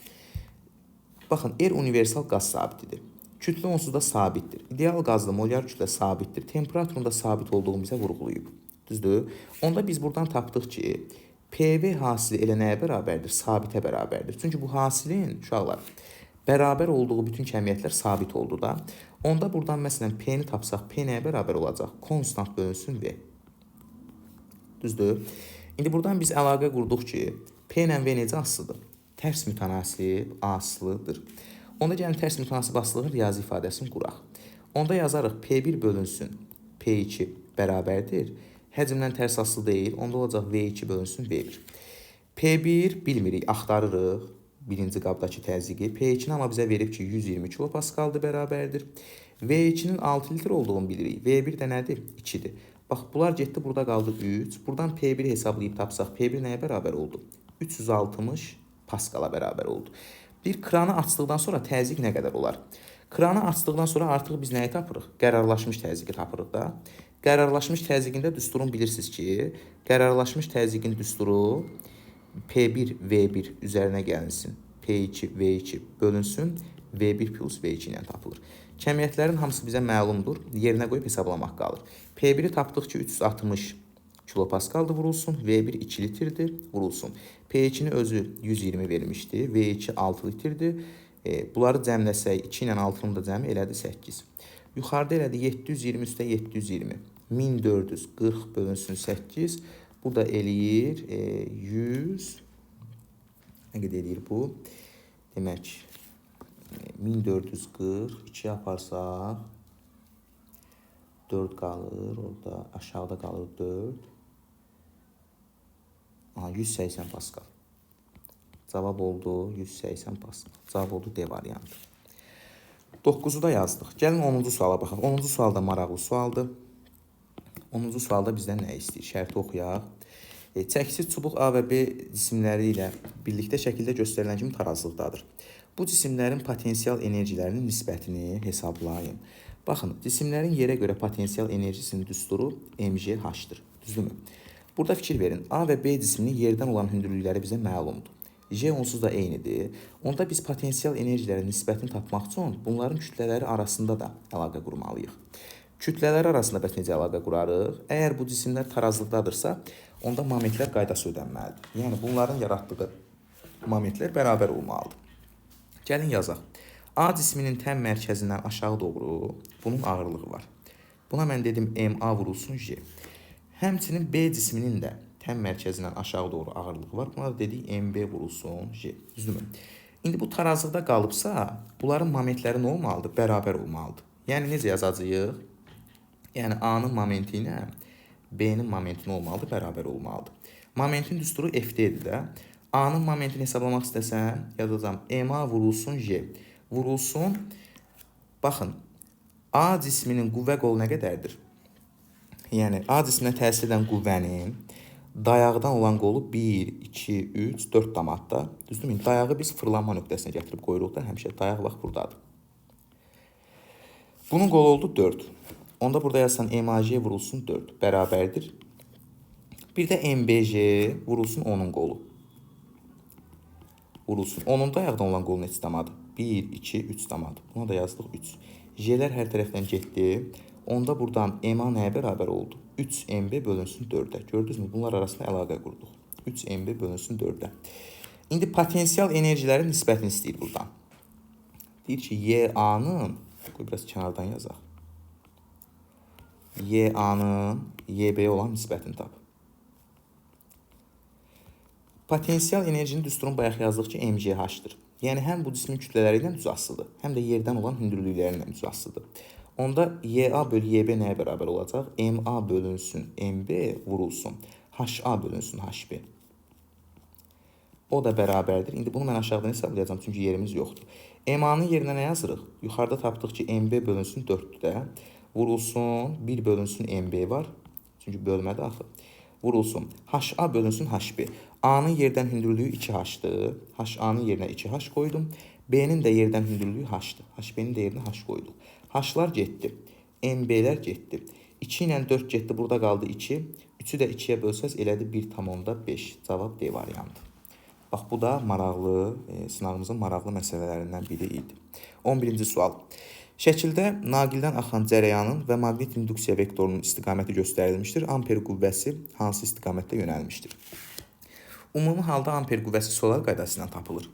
Baxın, R universal qaz sabitidir. Kütlə onsuz da sabitdir. İdeal qazda molyar kütlə sabitdir. Temperaturunda sabit olduğunu bizə vurğulayıb. Düzdür? Onda biz buradan tapdıq ki, PV hasili elə nəyə bərabərdir? Sabitə bərabərdir. Çünki bu hasilin, uşaqlar, bərabər olduğu bütün kəmiyyətlər sabit oldu da. Onda buradan məsələn P-ni tapsaq, P nəyə bərabər olacaq? Konstant bölünsün V. Düzdür? İndi buradan biz əlaqə qurduq ki, P ilə V necə asılıdır? Tərs mütənasib asılıdır. Onda gəlin tərs mütənasib asılığın riyazi ifadəsini quraq. Onda yazarıq P1 bölünsün P2 bərabərdir. Həcmdən tərs asılı deyil. Onda olacaq V2 bölünsün V1. P1 bilmirik, axtarırıq birinci qabdakı təzyiqi. P2-ni amma bizə verib ki, 120 kilopaskaldır, bərabərdir. V2-nin 6 litr olduğunu bilirik. V1 də nədir? 2-dir. Bax, bunlar getdi, burada qaldı 3. Buradan P1 hesablayıb tapsaq, P1 nəyə bərabər oldu? 360 paskala bərabər oldu. Bir kranı açdıqdan sonra təzyiq nə qədər olar? Kranı açdıqdan sonra artıq biz nəyi tapırıq? Qərarlaşmış təzyiqi tapırıq da. Qərarlaşmış təzyiqində düsturun bilirsiniz ki, qərarlaşmış təzyiqin düsturu P1 V1 üzərinə gəlinsin. P2 V2 bölünsün. V1 plus V2 ilə tapılır. Kəmiyyətlərin hamısı bizə məlumdur. Yerinə qoyub hesablamaq qalır. P1-i tapdıq ki, 360 kilopaskaldır, vurulsun. V1 2 litrdir, vurulsun. P2-ni özü 120 vermişdi. V2 6 litrdir. Bunları cəmləsək, 2 ilə 6-nın da cəmi elədi 8. Yuxarıda elədi 720 üstə 720. 1440 bölünsün 8. Bu da eləyir 100. Nə qədər eləyir bu? Demək, 1440 2 yaparsaq 4 qalır, orada aşağıda qalır 4. 180 paskal. Cavab oldu 180 paskal. Cavab oldu D variantı. 9-u da yazdıq. Gəlin 10-cu suala baxaq. 10-cu sual da maraqlı sualdır. 10-cu sualda bizdən nə istəyir? Şərti oxuyaq. Çəkisiz çubuq A və B cisimləri ilə birlikdə şəkildə göstərilən kimi tarazlıqdadır. Bu cisimlərin potensial enerjilərinin nisbətini hesablayın. Baxın, cisimlərin yerə görə potensial enerjisinin düsturu mgh-dır. Düzdürmü? Burada fikir verin. A və B cisminin yerdən olan hündürlükləri bizə məlumdur. J onsuz da eynidir. Onda biz potensial enerjilərin nisbətini tapmaq üçün bunların kütlələri arasında da əlaqə qurmalıyıq. Kütlələr arasında bəs necə əlaqə qurarıq? Əgər bu cisimlər tarazlıqdadırsa, onda momentlər qaydası ödənməlidir. Yəni bunların yaratdığı momentlər bərabər olmalıdır. Gəlin yazaq. A cisminin təm mərkəzindən aşağı doğru bunun ağırlığı var. Buna mən dedim MA vurulsun J. Həmçinin B cisminin də təm mərkəzindən aşağı doğru ağırlığı var. Buna da dedik MB vurulsun J. Düzdürmü? İndi bu tarazlıqda qalıbsa, bunların momentləri nə olmalıdır? Bərabər olmalıdır. Yəni necə yazacağıq? Yəni A-nın momenti ilə B-nin momenti nə olmalıdır? Bərabər olmalıdır. Momentin düsturu F-dir də. A-nın momentini hesablamaq istəsəm, yazacağım MA vurulsun J. Vurulsun. Baxın, A cisminin qüvvə qolu nə qədərdir? Yəni, A cisminə təsir edən qüvvənin dayaqdan olan qolu 1, 2, 3, 4 damadda. Düzdürmü? Dayağı biz fırlanma nöqtəsinə gətirib qoyuruq da, həmişə dayaq vaxt buradadır. Bunun qolu oldu 4. Onda burada yazsan MAJ vurulsun 4. Bərabərdir. Bir də MBJ vurulsun onun qolu. Vurulsun. Onun dayaqdan olan qolu neçə damadır? 1, 2, 3 damadır. Buna da yazdıq 3. J'lər hər tərəfdən getdi. Onda buradan MA nəyə bərabər oldu? 3MB bölünsün 4-ə. Gördünüzmü? Bunlar arasında əlaqə qurduq. 3MB bölünsün 4-ə. İndi potensial enerjilərin nisbətini istəyir buradan. Deyir ki, YA-nın, qoy biraz kənardan yazaq. YA-nın YB-yə olan nisbətini tap. Potensial enerjinin düsturunu bayaq yazdıq ki, mgh-dır. Yəni, həm bu cismin kütlələri ilə düz asılıdır, həm də yerdən olan hündürlükləri ilə düz asılıdır. Onda YA bölü YB nəyə bərabər olacaq? MA bölünsün MB vurulsun. HA bölünsün HB. O da bərabərdir. İndi bunu mən aşağıdan hesablayacağım, çünki yerimiz yoxdur. MA-nın yerinə nə yazırıq? Yuxarıda tapdıq ki, MB bölünsün 4-də. Vurulsun 1 bölünsün MB var. Çünki bölmədə axı. Vurulsun. HA bölünsün HB. A-nın yerdən hündürlüyü 2H-dır. HA-nın yerinə 2H qoydum. B-nin də yerdən hündürlüyü H-dır. HB-nin də yerinə H qoyduq. H-lar getdi. MB-lər getdi. 2 ilə 4 getdi. Burada qaldı 2. 3-ü də 2-yə bölsəz elədi 1,5. Cavab D variantı. Bax, bu da maraqlı, sınavımızın maraqlı məsələlərindən biri idi. 11-ci sual. Şəkildə naqildən axan cərəyanın və maqnit induksiya vektorunun istiqaməti göstərilmişdir. Amper qüvvəsi hansı istiqamətdə yönəlmişdir? Ümumi halda amper qüvvəsi Solal qaydası ilə tapılır.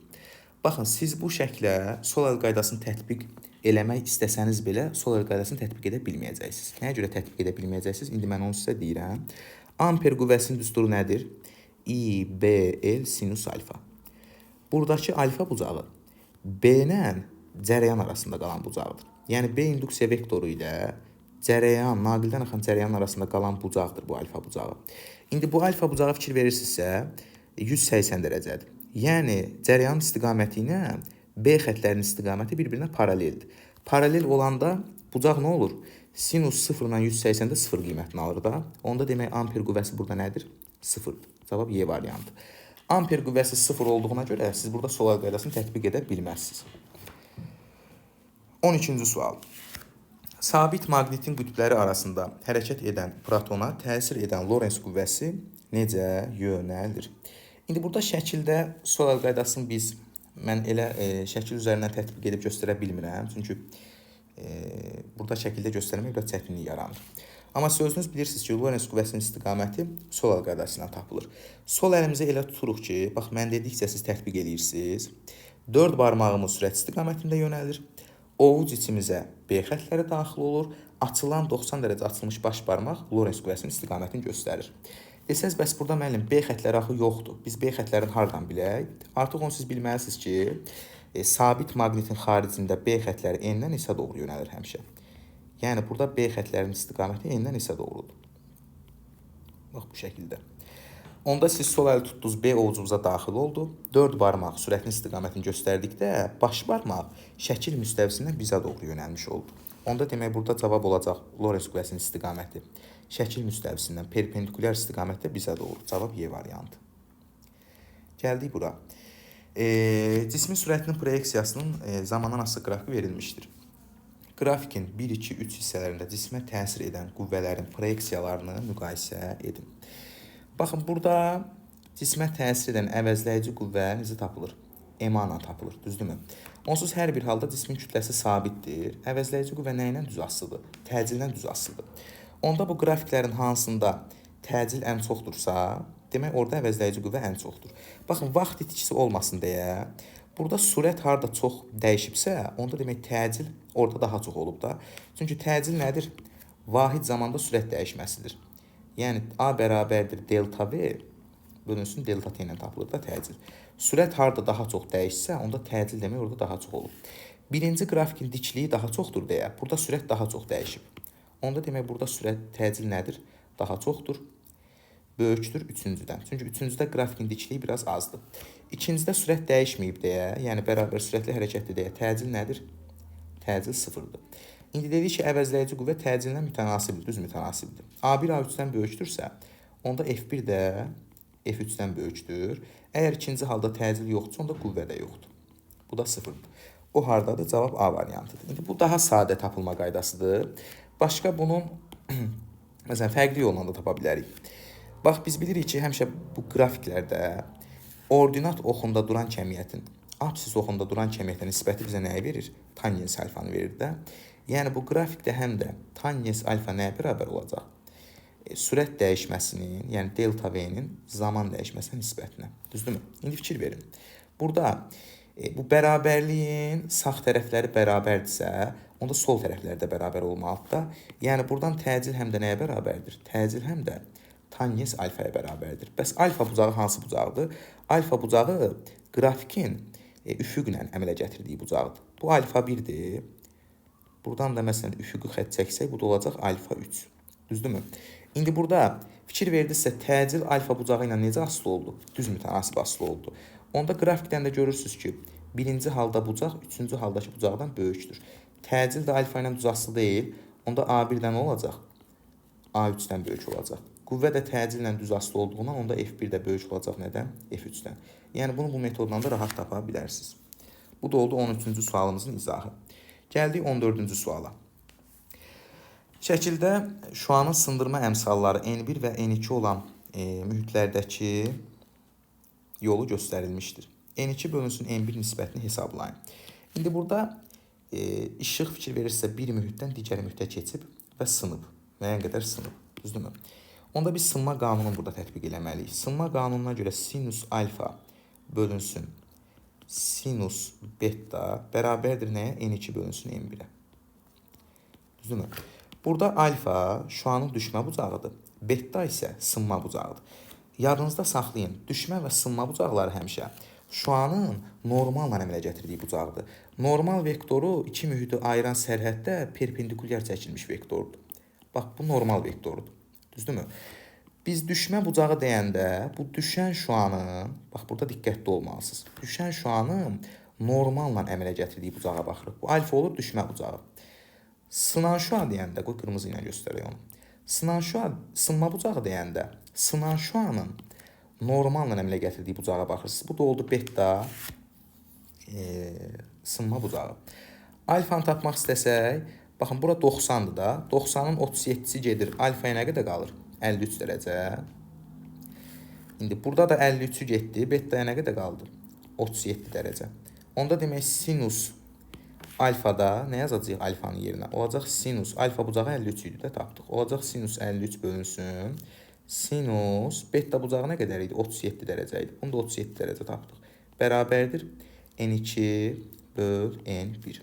Baxın, siz bu şəklə Solal qaydasını tətbiq eləmək istəsəniz belə Solal qaydasını tətbiq edə bilməyəcəksiniz. Nəyə görə tətbiq edə bilməyəcəksiniz? İndi mən onu sizə deyirəm. Amper qüvvəsinin düsturu nədir? IBL sinus alfa. Buradakı alfa bucağı B ilə cərəyan arasında qalan bucaqdır. Yəni, B induksiya vektoru ilə cərəyan, naqildən axan cərəyan arasında qalan bucaqdır bu alfa bucağı. İndi bu alfa bucağı fikir verirsinizsə, 180 dərəcədir. Yəni, cərəyanın istiqaməti ilə B xətlərinin istiqaməti bir-birinə paraleldir. Paralel olanda bucaq nə olur? Sinus 0 ilə 180-də 0 qiymətini alır da. Onda demək, amper qüvvəsi burada nədir? 0-dır. Cavab Y variantı. Amper qüvvəsi 0 olduğuna görə siz burada Solal qaydasını tətbiq edə bilməzsiniz. 13-cü sual. Sabit maqnitin qütbləri arasında hərəkət edən protona təsir edən Lorentz qüvvəsi necə yönəlir? İndi burada şəkildə Solal qaydasını mən elə şəkil üzərindən tətbiq edib göstərə bilmirəm. Çünki burada şəkildə göstərmək biraz çətinlik yaranır. Amma siz özünüz bilirsiniz ki, Lorentz qüvvəsinin istiqaməti Solal qaydası ilə tapılır. Sol əlimizə elə tuturuq ki, bax, mən dedikcə siz tətbiq edirsiniz. 4 barmağımız sürət istiqamətində yönəlir. Ovuc içimizə B xətləri daxil olur. Açılan 90 dərəcə açılmış baş barmaq Lorentz qüvvəsinin istiqamətini göstərir. Desəz, bəs burada müəllim B xətləri axı yoxdur. Biz B xətlərini hardan bilək? Artıq onu siz bilməlisiniz ki, sabit maqnitin xaricində B xətləri N-dən isə doğru yönəlir həmişə. Yəni, burada B xətlərinin istiqaməti N-dən isə doğrudur. Bax, bu şəkildə. Onda siz sol əli tutdunuz, B ovucumuza daxil oldu. 4 barmaq sürətin istiqamətini göstərdikdə, baş barmaq şəkil müstəvisindən bizə doğru yönəlmiş oldu. Onda demək, burada cavab olacaq Lorentz qüvvəsinin istiqaməti şəkil müstəvisindən perpendikulyar istiqamətdə bizə doğru. Cavab Y variantı. Gəldik bura. Cismin sürətinin proyeksiyasının zamandan asılı qrafiki verilmişdir. Qrafikin 1, 2, 3 hissələrində cismə təsir edən qüvvələrin proyeksiyalarını müqayisə edin. Baxın, burada cismə təsir edən əvəzləyici qüvvə necə tapılır? MA ilə tapılır, düzdürmü? Onsuz hər bir halda cismin kütləsi sabitdir. Əvəzləyici qüvvə nə ilə düz asılıdır? Təcillə düz asılıdır. Onda bu qrafiklərin hansında təcil ən çoxdursa, demək, orada əvəzləyici qüvvə ən çoxdur. Baxın, vaxt itkisi olmasın deyə, burada sürət harda çox dəyişibsə, onda demək, təcil orada daha çox olub da. Çünki təcil nədir? Vahid zamanda sürət dəyişməsidir. Yəni, A bərabərdir delta V bölünsün delta T ilə tapılır da təcil. Sürət harda daha çox dəyişsə, onda təcil demək orada daha çox olub. Birinci qrafikin dikliyi daha çoxdur deyə, burada sürət daha çox dəyişib. Onda demək, burada sürət təcil nədir? Daha çoxdur. Böyükdür üçüncüdən. Çünki üçüncüdə qrafikin dikliyi biraz azdır. İkincidə sürət dəyişməyib deyə, yəni bərabər sürətli hərəkətli deyə təcil nədir? Təcil 0-dır. İndi dedik ki, əvəzləyici qüvvə təcillə mütənasibdir, düz mütənasibdir. A1 A3-dən böyükdürsə, onda F1 də F3-dən böyükdür. Əgər ikinci halda təcil yoxdursa, onda qüvvə də yoxdur. Bu da 0-dır. O hardadır? Cavab A variantıdır. İndi bu daha sadə tapılma qaydasıdır. Başqa bunun məsələn, fərqli yolla da tapa bilərik. Bax, biz bilirik ki, həmişə bu qrafiklərdə ordinat oxunda duran kəmiyyətin, absis oxunda duran kəmiyyətin nisbəti bizə nəyi verir? Tangens alfanı verir də. Yəni, bu qrafikdə həm də tangens alfa nəyə bərabər olacaq? Sürət dəyişməsinin, yəni delta V-nin zaman dəyişməsinin nisbətinə. Düzdürmü? İndi fikir verin. Burada bu bərabərliyin sağ tərəfləri bərabərdirsə, onda sol tərəflərdə bərabər olmalıdır da. Yəni buradan təcil həm də nəyə bərabərdir? Təcil həm də tangens alfaya bərabərdir. Bəs alfa bucağı hansı bucaqdır? Alfa bucağı qrafikin üfüqlə əmələ gətirdiyi bucaqdır. Bu alfa 1-dir. Buradan da məsələn üfüqi xətt çəksək, bu da olacaq alfa 3. Düzdürmü? İndi burada fikir verdinizsə, təcil alfa bucağı ilə necə asılı oldu? Düz mütənasib asılı oldu. Onda qrafikdən də görürsünüz ki, birinci halda bucaq, üçüncü haldakı bucaqdan böyükdür. Təcil də alfa ilə düz asılı deyil. Onda A1-dən olacaq? A3-dən böyük olacaq. Qüvvə də təcillə düz asılı olduğundan onda F1 də böyük olacaq nədən? F3-dən. Yəni bunu bu metodla da rahat tapa bilərsiniz. Bu da oldu 13-cü sualımızın izahı. Gəldik 14-cü suala. Şəkildə şüanın sındırma əmsalları N1 və N2 olan mühitlərdəki yolu göstərilmişdir. N2 bölünsün N1 nisbətini hesablayın. İndi burada işıq fikir verirsə bir mühitdən digər mühitə keçib və sınıb. Müəyyən qədər sınıb. Düzdürmü? Onda biz sınma qanununu burada tətbiq eləməliyik. Sınma qanununa görə sinus alfa bölünsün sinus beta bərabərdir nəyə? N2 bölünsün N1-ə. Düzdürmü? Burada alfa şüanın düşmə bucağıdır. Beta isə sınma bucağıdır. Yadınızda saxlayın. Düşmə və sınma bucaqları həmişə şüanın normalla əmələ gətirdiyi bucaqdır. Normal vektoru iki mühiti ayıran sərhəddə perpendikulyar çəkilmiş vektordur. Bax, bu normal vektorudur. Düzdürmü? Biz düşmə bucağı deyəndə bu düşən şüanın, bax burada diqqətli olmalısınız. Düşən şüanın normalla əmələ gətirdiyi bucağa baxırıq. Bu alfa olur düşmə bucağı. Sınan şüa deyəndə, qoy qırmızı ilə göstərək onu. Sınan şüa, sınma bucağı deyəndə, sınan şüanın normalla əmələ gətirdiyi bucağa baxırsınız. Bu da oldu beta sınma bucağı. Alfanı tapmaq istəsək, baxın bura 90-dır da. 90-ın 37-si gedir. Alfaya nə qədər qalır? 53 dərəcə. İndi burada da 53-ü getdi. Betaya nə qədər qaldı? 37 dərəcə. Onda demək sinus alfada nə yazacağıq alfanın yerinə? Olacaq sinus alfa bucağı 53 idi də tapdıq. Olacaq sinus 53 bölünsün. Sinus beta bucağı nə qədər idi? 37 dərəcə idi. Bunu da 37 dərəcə tapdıq. Bərabərdir N2 böl N1.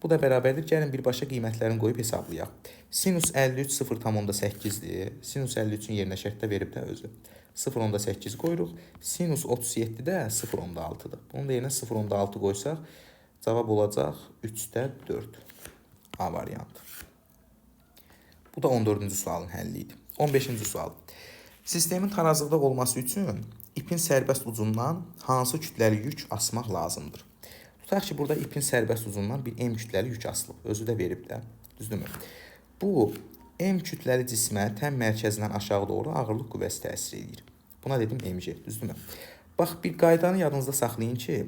Bu da bərabərdir. Gəlin birbaşa qiymətlərini qoyub hesablayaq. Sinus 53 0,8-dir. Sinus 53-ün yerinə şərtdə verib də özü. 0,8 qoyuruq. Sinus 37 də 0,6-dır. Bunun da yerinə 0,6 qoysaq, cavab olacaq 3-də 4. A variantı. Bu da 14-cü sualın həlli idi. 15-ci sual. Sistemin tarazlıqda olması üçün ipin sərbəst ucundan hansı kütləli yük asmaq lazımdır? Tutaq ki, burada ipin sərbəst ucundan bir M kütləli yük asılıb. Özü də verib də. Düzdürmü? Bu M kütləli cismə təm mərkəzindən aşağı doğru ağırlıq qüvvəsi təsir edir. Buna dedim MC. Düzdürmü? Bax, bir qaydanı yadınızda saxlayın ki,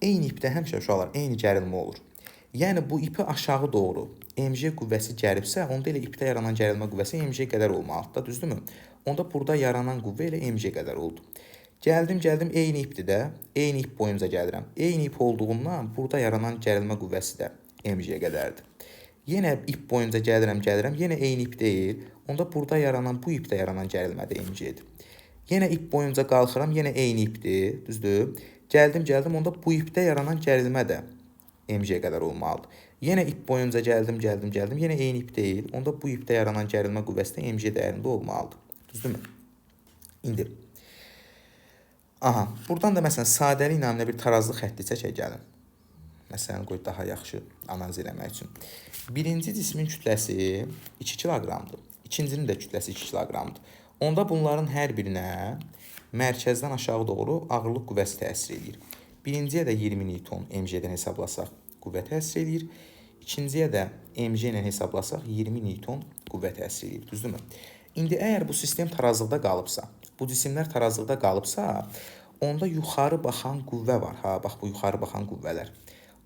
eyni ipdə həmişə uşaqlar eyni gərilmə olur. Yəni, bu ipi aşağı doğru MC qüvvəsi gəribsə, onda elə ipdə yaranan gərilmə qüvvəsi MC qədər olmalıdır. Düzdürmü? Onda burada yaranan qüvvə elə MC qədər oldu. Gəldim, eyni ipdir də, eyni ip boyunca gəlirəm. Eyni ip olduğundan burada yaranan gərilmə qüvvəsi də MC qədərdir. Yenə ip boyunca gəlirəm, yenə eyni ip deyil. Onda burada yaranan, bu ipdə yaranan gərilmə də MC-dir. Yenə ip boyunca qalxıram, yenə eyni ipdir, düzdür? Gəldim, onda bu ipdə yaranan gərilmə də MC qədər olmalıdır. Yenə ip boyunca gəldim, yenə eyni ip deyil. Onda bu ipdə yaranan gərilmə qüvvəsi də MC dəyərində olmalıdır. Düzdürmü? İndi aha, buradan da məsələn sadəlik naminə bir tarazlıq xətti çəkək gəlin. Məsələn, qoy daha yaxşı analiz eləmək üçün. Birinci cismin kütləsi 2 kiloqramdır. İkincinin də kütləsi 2 kiloqramdır. Onda bunların hər birinə mərkəzdən aşağı doğru ağırlıq qüvvəsi təsir edir. Birinciyə də 20 Newton MC-dən hesablasaq qüvvə təsir edir. İkinciyə də MC ilə hesablasaq 20 Newton qüvvə təsir edir. Düzdürmü? İndi əgər bu sistem tarazlıqda qalıbsa, bu cisimlər tarazlıqda qalıbsa, onda yuxarı baxan qüvvə var. Ha, bax bu yuxarı baxan qüvvələr.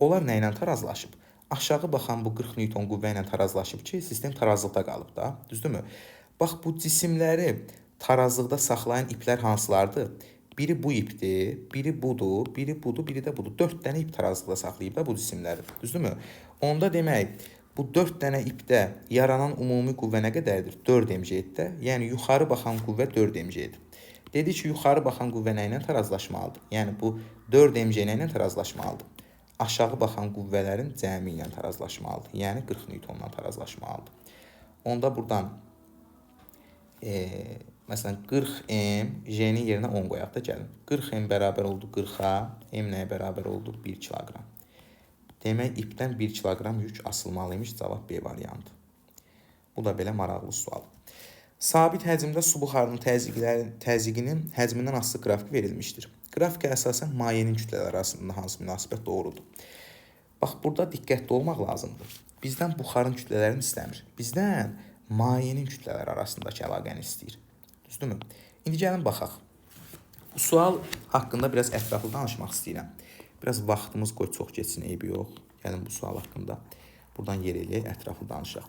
Onlar nə ilə tarazlaşıb? Aşağı baxan bu 40 Newton qüvvə ilə tarazlaşıb ki, sistem tarazlıqda qalıb da. Düzdürmü? Bax bu cisimləri tarazlıqda saxlayan iplər hansılardır? Biri bu ipdir, biri budur, biri budur, biri də budur. 4 dənə ip tarazlıqda saxlayıb da bu cisimləri. Düzdürmü? Onda demək, bu 4 dənə ipdə yaranan ümumi qüvvə nə qədərdir? 4 mg-də. Yəni, yuxarı baxan qüvvə 4 mg-dir. Dedi ki, yuxarı baxan qüvvə nə ilə tarazlaşmalıdır? Yəni, bu 4 mg ilə tarazlaşmalıdır. aşağı baxan qüvvələrin cəmi ilə tarazlaşmalıdır. Yəni 40 newtonla tarazlaşmalıdır. Onda buradan məsələn 40 m J-nin yerinə 10 qoyaq da gəlin. 40 m bərabər oldu 40-a, m nəyə bərabər oldu? 1 kiloqram. Demək ipdən 1 kiloqram yük asılmalıymış. Cavab B variantı. Bu da belə maraqlı sual. Sabit həcmdə su buxarının təzyiqinin həcmindən asılı qrafik verilmişdir. Qrafikə əsasən mayenin kütlələri arasında hansı münasibət doğrudur? Bax, burada diqqətli olmaq lazımdır. Bizdən buxarın kütlələrini istəmir. Bizdən mayenin kütlələri arasındakı əlaqəni istəyir. Düzdürmü? İndi gəlin baxaq. Bu sual haqqında biraz ətraflı danışmaq istəyirəm. Biraz vaxtımız qoy çox keçsin, eybi yox. Gəlin bu sual haqqında buradan yer eləyək, ətraflı danışaq.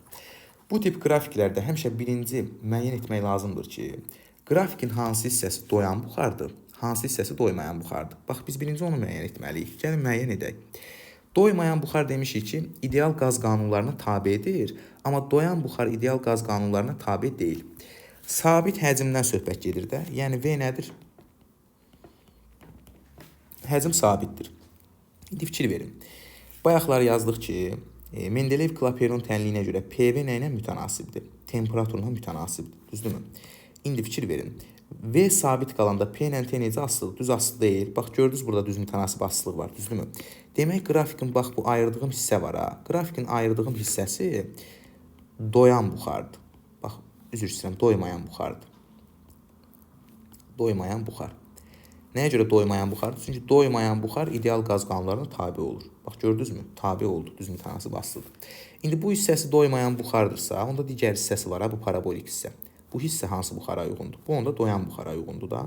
Bu tip qrafiklərdə həmişə birinci müəyyən etmək lazımdır ki, qrafikin hansı hissəsi doyan buxardır, hansı hissəsi doymayan buxardır. Bax, biz birinci onu müəyyən etməliyik. Gəlin müəyyən edək. Doymayan buxar demişik ki, ideal qaz qanunlarına tabedir, amma doyan buxar ideal qaz qanunlarına tabe deyil. Sabit həcmdən söhbət gedir də. Yəni V nədir? Həcm sabitdir. İndi fikir verin. Bayaqlar yazdıq ki, Mendeleyev-Klaperon tənliyinə görə PV nə ilə mütənasibdir? Temperaturla mütənasibdir. Düzdürmü? İndi fikir verin. V sabit qalanda P ilə T necə asılıdır? Düz asılı deyil. Bax, gördünüz burada düz mütənasib asılıq var. Düzdürmü? Demək, qrafikin bax bu ayırdığım hissə var ha. Qrafikin ayırdığım hissəsi doyan buxardır. Bax, üzr istəyirəm, doymayan buxardır. Doymayan buxar. Nəyə görə doymayan buxardır? Çünki doymayan buxar ideal qaz qanunlarına tabe olur. Bax, gördünüzmü? Tabe oldu, düz mütənasib asılıdır. İndi bu hissəsi doymayan buxardırsa, onda digər hissəsi var ha, bu parabolik hissə. Bu hissə hansı buxara uyğundur? Bu onda doyan buxara uyğundur da.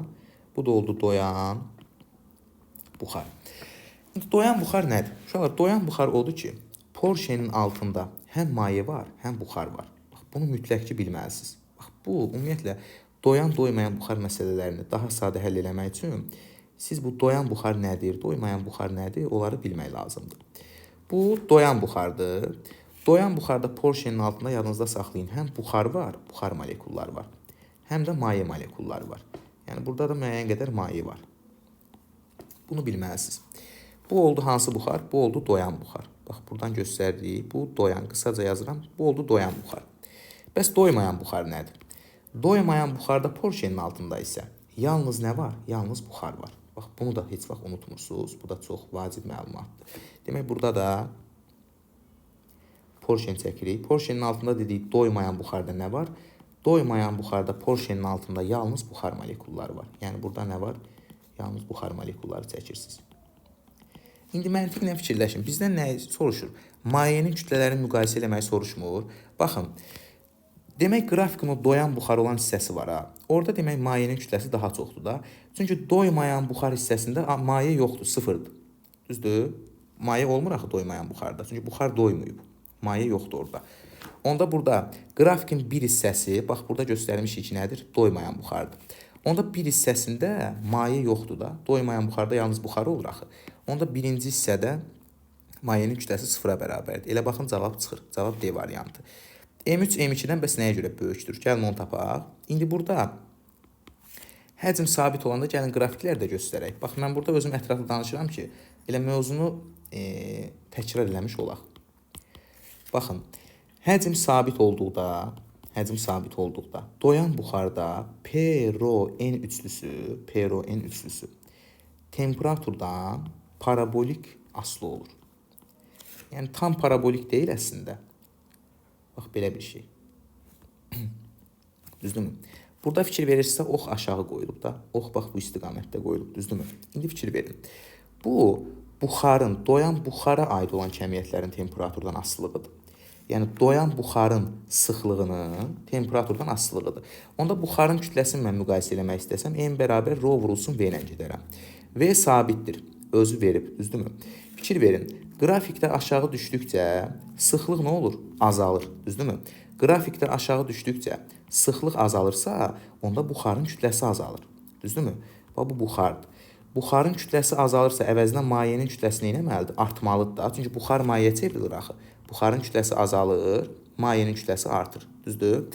Bu da oldu doyan buxar. İndi doyan buxar nədir? Uşaqlar, doyan buxar odur ki, Porschenin altında həm maye var, həm buxar var. Bax, bunu mütləq ki bilməlisiniz. Bax, bu ümumiyyətlə doyan-doymayan buxar məsələlərini daha sadə həll eləmək üçün siz bu doyan buxar nədir, doymayan buxar nədir, onları bilmək lazımdır. Bu doyan buxardır. Doyan buxarda Porschenin altında yadınızda saxlayın. Həm buxar var, buxar molekulları var. Həm də maye molekulları var. Yəni burada da müəyyən qədər maye var. Bunu bilməlisiniz. Bu oldu hansı buxar? Bu oldu doyan buxar. Bax, buradan göstərdik. Bu doyan, qısaca yazıram. Bu oldu doyan buxar. Bəs doymayan buxar nədir? Doymayan buxarda Porschenin altında isə yalnız nə var? Yalnız buxar var. Bax, bunu da heç vaxt unutmursunuz. Bu da çox vacib məlumatdır. Demək, burada da Porschen çəkirik. Porschenin altında dedik, doymayan buxarda nə var? Doymayan buxarda Porschenin altında yalnız buxar molekulları var. Yəni, burada nə var? Yalnız buxar molekulları çəkirsiniz. İndi məntiqlə fikirləşin. Bizdən nə soruşur? Mayenin kütlələrini müqayisə eləmək soruşmur. Baxın, demək, qrafikin o doyan buxar olan hissəsi var ha. Orada demək, mayenin kütləsi daha çoxdur da. Çünki doymayan buxar hissəsində maye yoxdur, sıfırdır. Düzdür? Maye olmur axı doymayan buxarda. Çünki buxar doymuyub. Maye yoxdur orada. Onda burada qrafikin bir hissəsi, bax, burada göstərmişik ki, nədir? Doymayan buxardır. Onda bir hissəsində maye yoxdur da. Doymayan buxarda yalnız buxar olur axı. Onda birinci hissədə mayenin kütləsi sıfıra bərabərdir. Elə baxın, cavab çıxır. Cavab D variantı. M3 M2-dən bəs nəyə görə böyükdür? Gəlin onu tapaq. İndi burada həcm sabit olanda gəlin qrafiklər də göstərək. Bax, mən burada özüm ətraflı danışıram ki, elə mövzunu təkrar eləmiş olaq. Baxın, həcm sabit olduqda, doyan buxarda P rho n üçlüsü temperaturdan parabolik asılı olur. Yəni, tam parabolik deyil əslində. Bax, belə bir şey. Düzdürmü? Burada fikir verirsə, ox aşağı qoyulub da. Ox, bax, bu istiqamətdə qoyulub. Düzdürmü? İndi fikir verin. Bu, buxarın, doyan buxara aid olan kəmiyyətlərin temperaturdan asılılığıdır. Yəni, doyan buxarın sıxlığının temperaturdan asılılığıdır. Onda buxarın kütləsini mən müqayisə eləmək istəsəm, n bərabər rho vurulsun V ilə gedərəm. V sabitdir. Özü verib. Düzdürmü? Fikir verin. Qrafikdə aşağı düşdükcə sıxlıq nə olur? Azalır. Düzdürmü? Qrafikdə aşağı düşdükcə sıxlıq azalırsa, onda buxarın kütləsi azalır. Düzdürmü? Bax, bu buxardır. Buxarın kütləsi azalırsa, əvəzinə mayenin kütləsini eləməlidir? Artmalıdır da. Çünki buxar mayeyə çevrilir axı. Buxarın kütləsi azalır, mayenin kütləsi artır. Düzdür?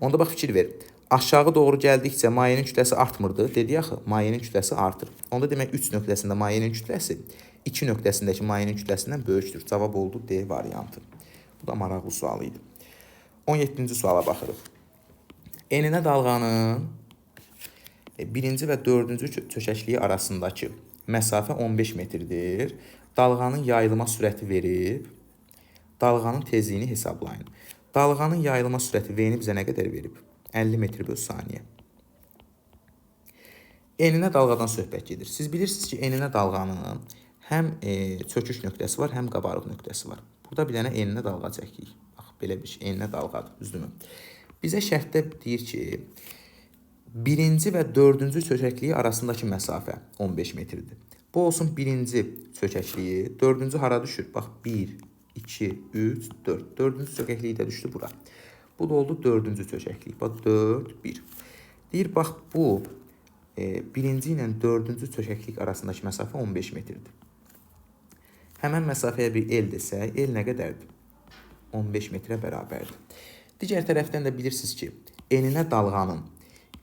Onda bax, fikir ver. aşağı doğru gəldikcə mayenin kütləsi artmırdı. Dedi axı, mayenin kütləsi artır. Onda demək 3 nöqtəsində mayenin kütləsi 2 nöqtəsindəki mayenin kütləsindən böyükdür. Cavab oldu D variantı. Bu da maraqlı sual idi. 17-ci suala baxırıq. Eninə dalğanın birinci və dördüncü çökəkliyi arasındakı məsafə 15 metrdir. Dalğanın yayılma sürəti verib, dalğanın tezliyini hesablayın. Dalğanın yayılma sürəti V-ni bizə nə qədər verib? 50 metr bölü saniyə. Eninə dalğadan söhbət gedir. Siz bilirsiniz ki, eninə dalğanın həm çöküş nöqtəsi var, həm qabarıq nöqtəsi var. Burada bir dənə eninə dalğa çəkirik. Bax, belə bir şey, eninə dalğadır, düzdürmü? Bizə şərtdə deyir ki, birinci və dördüncü çökəkliyi arasındakı məsafə 15 metrdir. Bu olsun birinci çökəkliyi, dördüncü hara düşür? Bax, 1, 2, 3, 4. Dördüncü çökəkliyi də düşdü bura. Bu da oldu dördüncü çökəklik. Bax, 4, 1. Deyir, bax, bu birinci ilə dördüncü çökəklik arasındakı məsafə 15 metrdir. Həmən məsafəyə bir el desək, el nə qədərdir? 15 metrə bərabərdir. Digər tərəfdən də bilirsiniz ki, eninə dalğanın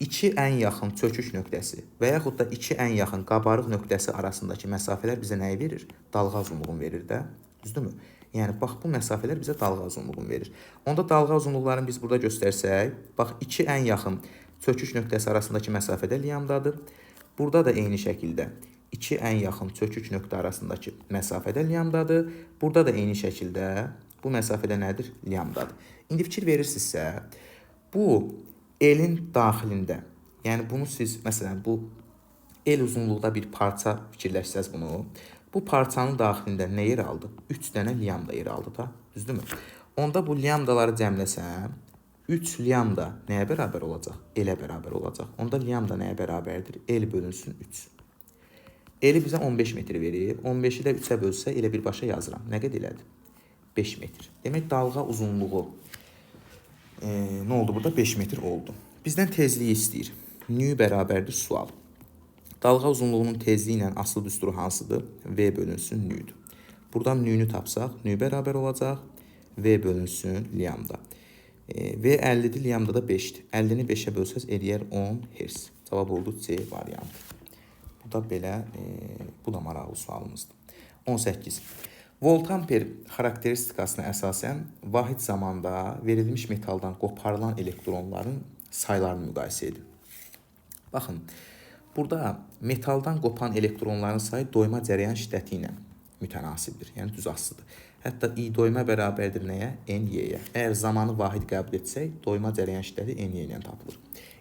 2 ən yaxın çöküş nöqtəsi və yaxud da 2 ən yaxın qabarıq nöqtəsi arasındakı məsafələr bizə nəyi verir? Dalğa uzunluğunu verir də, düzdürmü? Yəni, bax, bu məsafələr bizə dalğa uzunluğunu verir. Onda dalğa uzunluqlarını biz burada göstərsək, bax, 2 ən yaxın çöküş nöqtəsi arasındakı məsafədə lambdadır. Burada da eyni şəkildə 2 ən yaxın çöküş nöqtə arasındakı məsafədə lambdadır. Burada da eyni şəkildə bu məsafədə nədir? Lambdadır. İndi fikir verirsinizsə, bu elin daxilində, yəni bunu siz, məsələn, bu el uzunluqda bir parça fikirləşsəz bunu, bu parçanın daxilində nə yer aldı? 3 dənə lambda yer aldı da, düzdürmü? Onda bu lambdaları cəmləsəm, 3 lambda nəyə bərabər olacaq? Elə bərabər olacaq. Onda lambda nəyə bərabərdir? El bölünsün 3. Eli bizə 15 metr verir. 15-i də 3-ə bölsə elə birbaşa yazıram. Nə qədər elədi? 5 metr. Demək, dalğa uzunluğu nə oldu burada? 5 metr oldu. Bizdən tezliyi istəyir. Nü bərabərdir sual. Dalğa uzunluğunun tezliyi ilə asılı düsturu hansıdır? V bölünsün nüdür. Buradan nüyünü tapsaq, nü bərabər olacaq. V bölünsün lambda. V 50-dir, lambda da 5-dir. 50-ni 5-ə bölsəz eləyər 10 Hz. Cavab oldu C variantı. Bu da belə, bu da maraqlı sualımızdır. 18. Voltamper xarakteristikasına əsasən vahid zamanda verilmiş metaldan qoparılan elektronların saylarını müqayisə edin. Baxın, burada metaldan qopan elektronların sayı doyma cərəyan şiddəti ilə mütənasibdir, yəni düz asılıdır. Hətta I doyma bərabərdir nəyə? NY-yə. Əgər zamanı vahid qəbul etsək, doyma cərəyan şiddəti NY ilə tapılır.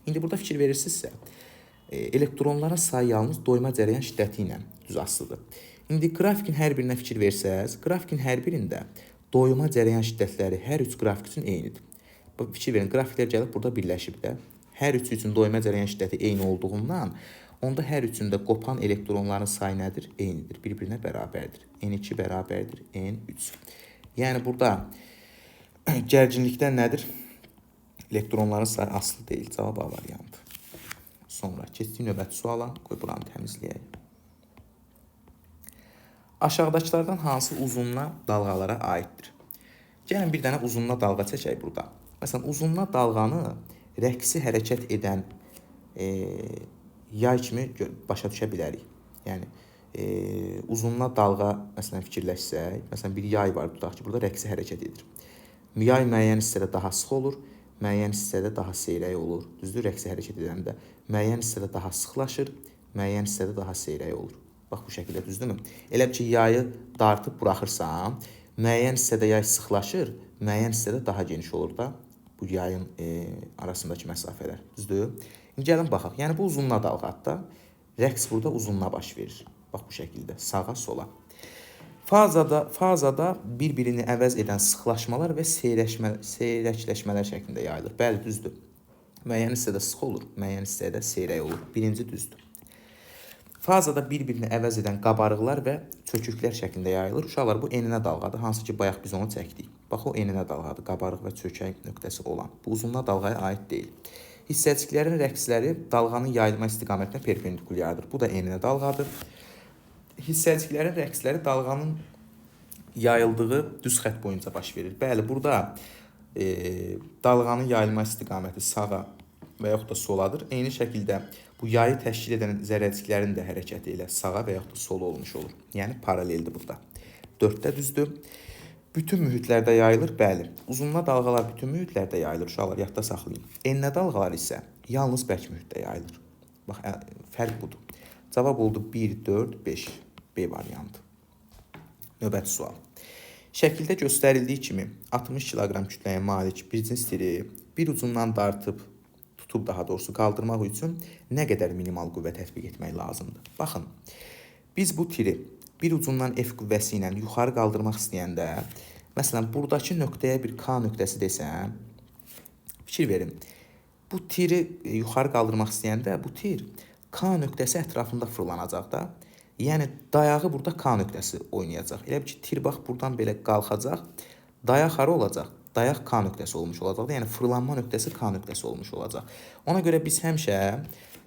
İndi burada fikir verirsinizsə, elektronların sayı yalnız doyma cərəyan şiddəti ilə düz asılıdır. İndi qrafikin hər birinə fikir versəz, qrafikin hər birində doyma cərəyan şiddətləri hər 3 qrafik üçün eynidir. Fikir verin, qrafiklər gəlib burada birləşib də. Hər üçü üçün doyma cərəyan şiddəti eyni olduğundan, onda hər üçündə qopan elektronların sayı nədir? Eynidir, bir-birinə bərabərdir. N2 bərabərdir, N3. Yəni, burada gərginlikdən nədir? Elektronların sayı asılı deyil, cavab A variantı. Sonra keçdik növbəti suala, qoy buranı təmizləyək. Aşağıdakılardan hansı uzunluğa dalğalara aiddir? Gəlin bir dənə uzunluğa dalğa çəkək burada. Məsələn, uzunluğa dalğanı rəqsi hərəkət edən yay kimi başa düşə bilərik. Yəni, uzunluğa dalğa, məsələn, fikirləşsək, məsələn, bir yay var, tutaq ki, burada rəqsi hərəkət edir. Yay müəyyən hissədə daha sıx olur, müəyyən hissədə daha seyrək olur. Düzdür, rəqsi hərəkət edəndə. Müəyyən hissədə daha sıxlaşır, müəyyən hissədə daha seyrək olur. Bax, bu şəkildə, düzdürmü? Elə ki, yayı dartıb buraxırsam, müəyyən hissədə yay sıxlaşır, müəyyən hissədə daha geniş olur da bu yayın arasındakı məsafələr. Düzdür? İndi gəlin baxaq. Yəni, bu uzunluğa dalğadır. Rəqs burada uzunluğa baş verir. Bax, bu şəkildə, sağa, sola. Fazada bir-birini əvəz edən sıxlaşmalar və seyrəkləşmələr şəklində yayılır. Bəli, düzdür. Müəyyən hissədə sıx olur, müəyyən hissədə seyrək olur. Birinci düzdür. Fazada bir-birini əvəz edən qabarıqlar və çöküklər şəklində yayılır. Uşaqlar, bu eninə dalğadır. Hansı ki, bayaq biz onu çəkdik. Bax, o eninə dalğadır. Qabarıq və çökək nöqtəsi olan. Bu uzunluğa dalğaya aid deyil. Hissəciklərin rəqsləri dalğanın yayılma istiqamətinə perpendikulyardır. Bu da eninə dalğadır. Hissəciklərin rəqsləri dalğanın yayıldığı düz xətt boyunca baş verir. Bəli, burada dalğanın yayılma istiqaməti sağa və yaxud da soladır. Eyni şəkildə bu yayı təşkil edən zərrəciklərin də hərəkəti elə sağa və yaxud da sola olmuş olur. Yəni paraleldir burada. 4-də düzdür. Bütün mühitlərdə yayılır, bəli. Uzunluğa dalğalar bütün mühitlərdə yayılır, uşaqlar yadda saxlayın. Enlə dalğalar isə yalnız bərk mühitdə yayılır. Bax, fərq budur. Cavab oldu 1, 4, 5. B variantı. Növbəti sual. Şəkildə göstərildiyi kimi 60 kiloqram kütləyə malik bir cins tiri bir ucundan tutub daha doğrusu qaldırmaq üçün nə qədər minimal qüvvə tətbiq etmək lazımdır? Baxın, biz bu tiri bir ucundan F qüvvəsi ilə yuxarı qaldırmaq istəyəndə, məsələn, buradakı nöqtəyə bir K nöqtəsi desəm, fikir verin. Bu tiri yuxarı qaldırmaq istəyəndə bu tir K nöqtəsi ətrafında fırlanacaq da. Yəni, dayağı burada K nöqtəsi oynayacaq. Elə ki, tir bax, buradan belə qalxacaq. Dayaq hara olacaq? Dayaq K nöqtəsi olmuş olacaq da. Yəni, fırlanma nöqtəsi K nöqtəsi olmuş olacaq. Ona görə biz həmişə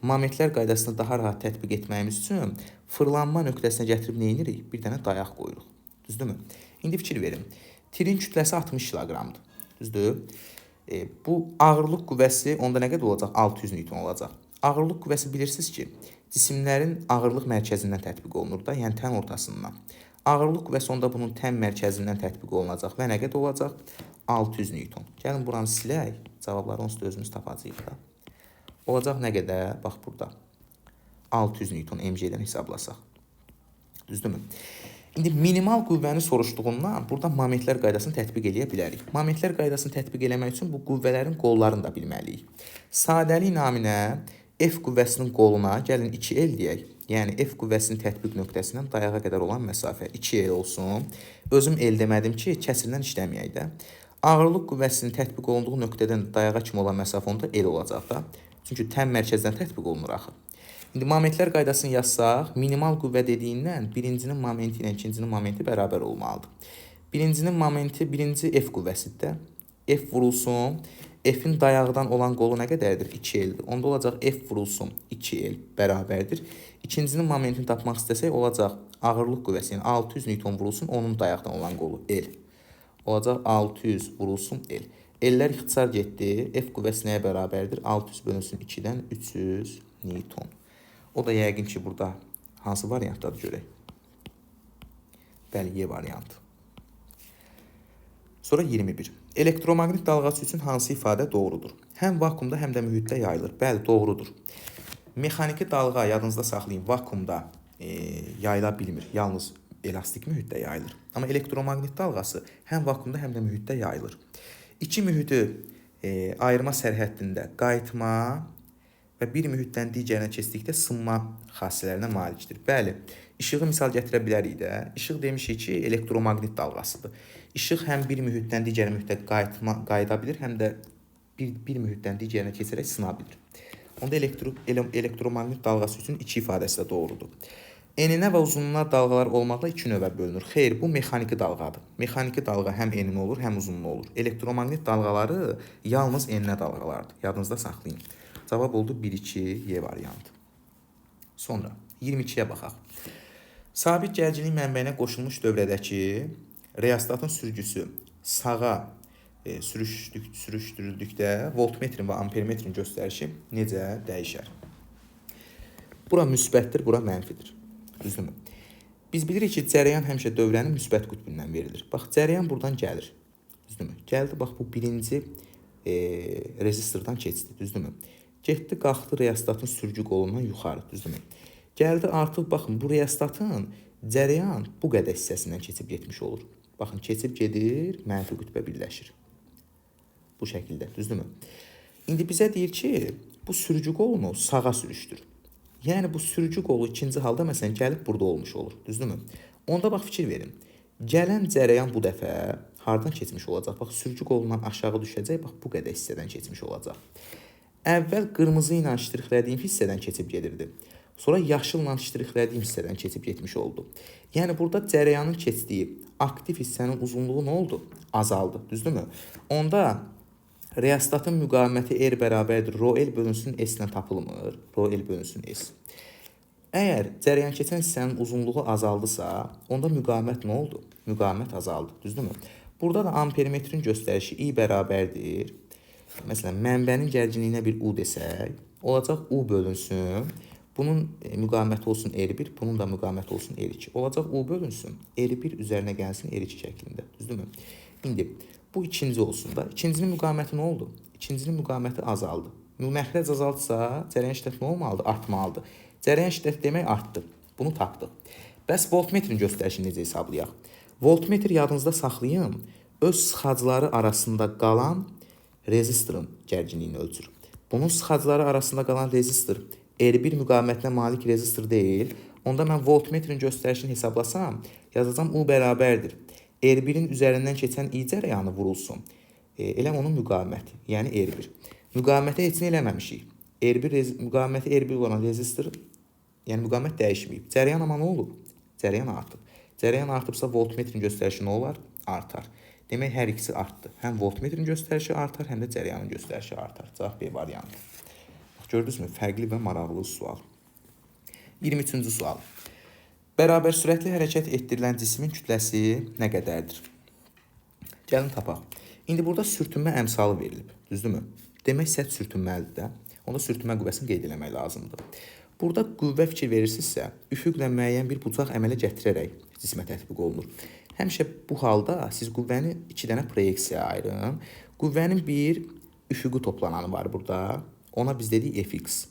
momentlər qaydasını daha rahat tətbiq etməyimiz üçün fırlanma nöqtəsinə gətirib nə edirik? Bir dənə dayaq qoyuruq. Düzdürmü? İndi fikir verin. Tirin kütləsi 60 kiloqramdır. Düzdür? Bu ağırlıq qüvvəsi onda nə qədər olacaq? 600 Newton olacaq. Ağırlıq qüvvəsi bilirsiniz ki, cisimlərin ağırlıq mərkəzindən tətbiq olunur da, yəni tən ortasından. Ağırlıq qüvvəsi onda bunun tən mərkəzindən tətbiq olunacaq və nə qədər olacaq? 600 Newton. Gəlin buranı silək, cavabları onsuz da özümüz tapacağıq da. Olacaq nə qədər? Bax burada. 600 Newton mg-dən hesablasaq. Düzdürmü? İndi minimal qüvvəni soruşduğundan burada momentlər qaydasını tətbiq eləyə bilərik. Momentlər qaydasını tətbiq eləmək üçün bu qüvvələrin qollarını da bilməliyik. Sadəlik naminə F qüvvəsinin qoluna gəlin 2L deyək. Yəni F qüvvəsinin tətbiq nöqtəsindən dayağa qədər olan məsafə 2L olsun. Özüm L demədim ki, kəsirlə işləməyək də. Ağırlıq qüvvəsinin tətbiq olunduğu nöqtədən dayağa kimi olan məsafə onda L olacaq da. Çünki tən mərkəzdən tətbiq olunur axı. İndi momentlər qaydasını yazsaq, minimal qüvvə dediyindən birincinin momenti ilə ikincinin momenti bərabər olmalıdır. Birincinin momenti birinci F qüvvəsidir. F vurulsun, F-in dayağdan olan qolu nə qədərdir? 2L-dir. Onda olacaq F vurulsun 2L bərabərdir. İkincinin momentini tapmaq istəsək olacaq ağırlıq qüvvəsi, yəni 600 Newton vurulsun, onun dayaqdan olan qolu L. Olacaq 600 vurulsun L. L-lər ixtisar getdi. F qüvvəsi nəyə bərabərdir? 600 bölünsün 2-dən 300 Newton. O da yəqin ki, burada hansı variantdadır görək? Bəli, Y variantı. Sonra 21. Elektromaqnit dalğası üçün hansı ifadə doğrudur? Həm vakuumda, həm də mühitdə yayılır. Bəli, doğrudur. Mexaniki dalğa, yadınızda saxlayın, vakuumda yayıla bilmir. Yalnız elastik mühitdə yayılır. Amma elektromaqnit dalğası həm vakuumda, həm də mühitdə yayılır. İki mühiti ayırma sərhəddində qayıtma və bir mühitdən digərinə keçdikdə sınma xassələrinə malikdir. Bəli, işığı misal gətirə bilərik də. İşıq demişik ki, elektromaqnit dalğasıdır. İşıq həm bir mühitdən digər mühitə qayıda bilir, həm də bir mühitdən digərinə keçərək sına bilir. Onda elektromaqnit dalğası üçün iki ifadəsi də doğrudur. Eninə və uzunluğuna dalğalar olmaqla iki növə bölünür. Xeyr, bu mexaniki dalğadır. Mexaniki dalğa həm eninə olur, həm uzunluğuna olur. Elektromaqnit dalğaları yalnız eninə dalğalardır. Yadınızda saxlayın. Cavab oldu 1-2 Y variantı. Sonra 22-yə baxaq. Sabit gərginlik mənbəyinə qoşulmuş dövrədəki reostatın sürgüsü sağa sürüşdürüldükdə voltmetrin və ampermetrin göstərişi necə dəyişər? Bura müsbətdir, bura mənfidir. Düzdürmü? Biz bilirik ki, cərəyan həmişə dövrənin müsbət qütbündən verilir. Bax, cərəyan buradan gəlir. Düzdürmü? Gəldi, bax, bu birinci rezistordan keçdi. Düzdürmü? Getdi, qalxdı reostatın sürgü qolundan yuxarı. Düzdürmü? Gəldi, artıq, baxın, bu reostatın cərəyan bu qədər hissəsindən keçib getmiş olur. Baxın, keçib gedir, mənfi qütbə birləşir. Bu şəkildə, düzdürmü? İndi bizə deyir ki, bu sürgü qolunu sağa sürüşdür. Yəni, bu sürgü qolu ikinci halda, məsələn, gəlib burada olmuş olur. Düzdürmü? Onda, bax, fikir verin. Gələn cərəyan bu dəfə hardan keçmiş olacaq? Bax, sürgü qolundan aşağı düşəcək, bax, bu qədər hissədən keçmiş olacaq. Əvvəl qırmızı ilə ştrixlədiyim hissədən keçib gedirdi. Sonra yaşılla ştrixlədiyim hissədən keçib getmiş oldu. Yəni, burada cərəyanın keçdiyi aktiv hissənin uzunluğu nə oldu? Azaldı, düzdürmü? Onda reostatın müqaviməti R bərabərdir. Rho L bölünsün S-lə tapılmır. Rho L bölünsün S. Əgər cərəyan keçən hissənin uzunluğu azaldısa, onda müqavimət nə oldu? Müqavimət azaldı, düzdürmü? Burada da ampermetrin göstərişi I bərabərdir. Məsələn, mənbənin gərginliyinə bir U desək, olacaq U bölünsün. Bunun müqaməti olsun R1, bunun da müqaməti olsun R2. Olacaq U bölünsün, R1 üzərinə gəlsin R2 şəklində. Düzdürmü? İndi bu ikinci olsun da. İkincinin müqaməti nə oldu? İkincinin müqaməti azaldı. Məxrəc azaldısa, cərəyan şiddəti nə olmalıdır? Artmalıdır. Cərəyan şiddəti demək artdı. Bunu tapdıq. Bəs voltmetrin göstərişini necə hesablayaq? Voltmetr yadınızda saxlayın, öz sıxacları arasında qalan rezistorun gərginliyini ölçür. Bunun sıxacları arasında qalan rezistor R1 müqamətinə malik rezistor deyil. Onda mən voltmetrin göstərişini hesablasam, yazacağım U bərabərdir. R1-in üzərindən keçən I cərəyanı vurulsun. Elə onun müqaməti, yəni R1. Müqaməti heç nə eləməmişik. Müqaməti R1 olan rezistor, yəni müqamət dəyişməyib. Cərəyan amma nə olub? Cərəyan artıb. Cərəyan artıbsa voltmetrin göstərişi nə olar? Artar. Demək, hər ikisi artdı. Həm voltmetrin göstərişi artar, həm də cərəyanın göstərişi artar. Cavab B variantı. Gördünüzmü? Fərqli və maraqlı sual. 23-cü sual. Bərabər sürətli hərəkət etdirilən cismin kütləsi nə qədərdir? Gəlin tapaq. İndi burada sürtünmə əmsalı verilib. Düzdürmü? Demək, səth sürtünməlidir də. Onda sürtünmə qüvvəsini qeyd eləmək lazımdır. Burada qüvvə fikir verirsinizsə, üfüqlə müəyyən bir bucaq əmələ gətirərək cismə tətbiq olunur. Həmişə bu halda siz qüvvəni 2 dənə proyeksiya ayırın. Qüvvənin bir üfüqü toplananı var burada. Ona biz dedik Fx.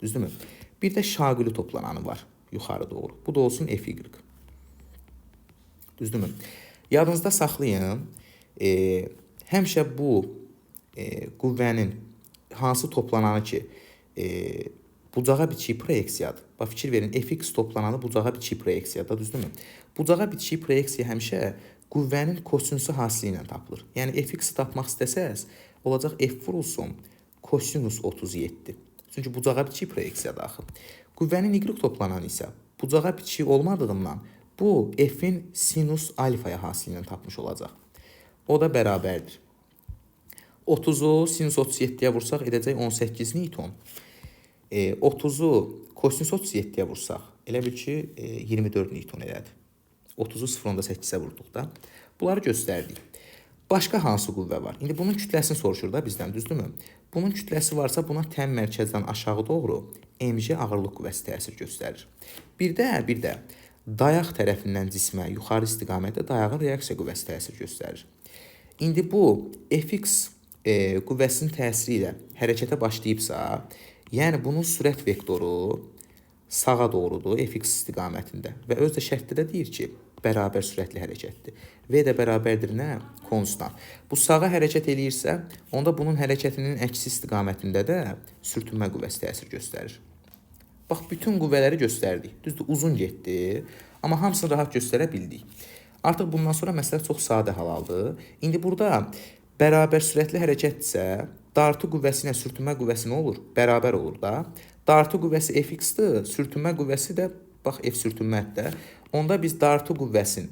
Düzdürmü? Bir də şaqili toplananı var yuxarı doğru. Bu da olsun Fy. Düzdürmü? Yadınızda saxlayın. Həmişə bu qüvvənin hansı toplananı ki bucağa biçik proyeksiyadır. Bax, fikir verin, Fx toplananı bucağa biçik proyeksiyadır. Düzdürmü? Bucağa biçik proyeksiya həmişə qüvvənin kosinüsü hasili ilə tapılır. Yəni Fx-i tapmaq istəsəz, olacaq F vurulsun kosinus 37. Çünki bucağa biçik proyeksiyadır axı. Qüvvənin y toplananı isə bucağa biçik olmadığından bu F-in sinus alfaya hasili ilə tapmış olacaq. O da bərabərdir. 30-u sinus 37-yə vursaq edəcək 18 Newton. 30-u kosinus 37-yə vursaq elə bil ki 24 Newton elədi. 30-u 0.8-ə vurduq da. Bunları göstərdik. Başqa hansı qüvvə var? İndi bunun kütləsini soruşur da bizdən, düzdürmü? Bunun kütləsi varsa buna təm mərkəzdən aşağı doğru mg ağırlıq qüvvəsi təsir göstərir. Bir də dayaq tərəfindən cismə yuxarı istiqamətdə dayağın reaksiya qüvvəsi təsir göstərir. İndi bu Fx qüvvəsinin təsiri ilə hərəkətə başlayıbsa, yəni bunun sürət vektoru sağa doğrudur Fx istiqamətində və öz də şərtdə də deyir ki, bərabər sürətli hərəkətdir. V də bərabərdir nə? Konstant. Bu sağa hərəkət eləyirsə, onda bunun hərəkətinin əksi istiqamətində də sürtünmə qüvvəsi təsir göstərir. Bax, bütün qüvvələri göstərdik. Düzdür, uzun getdi, amma hamısını rahat göstərə bildik. Artıq bundan sonra məsələ çox sadə hal aldı. İndi burada bərabər sürətli hərəkətdirsə, dartı qüvvəsi ilə sürtünmə qüvvəsi nə olur? Bərabər olur da. Dartı qüvvəsi Fx-dir, sürtünmə qüvvəsi də, bax, F sürtünmədir. Onda biz dartı qüvvəsini,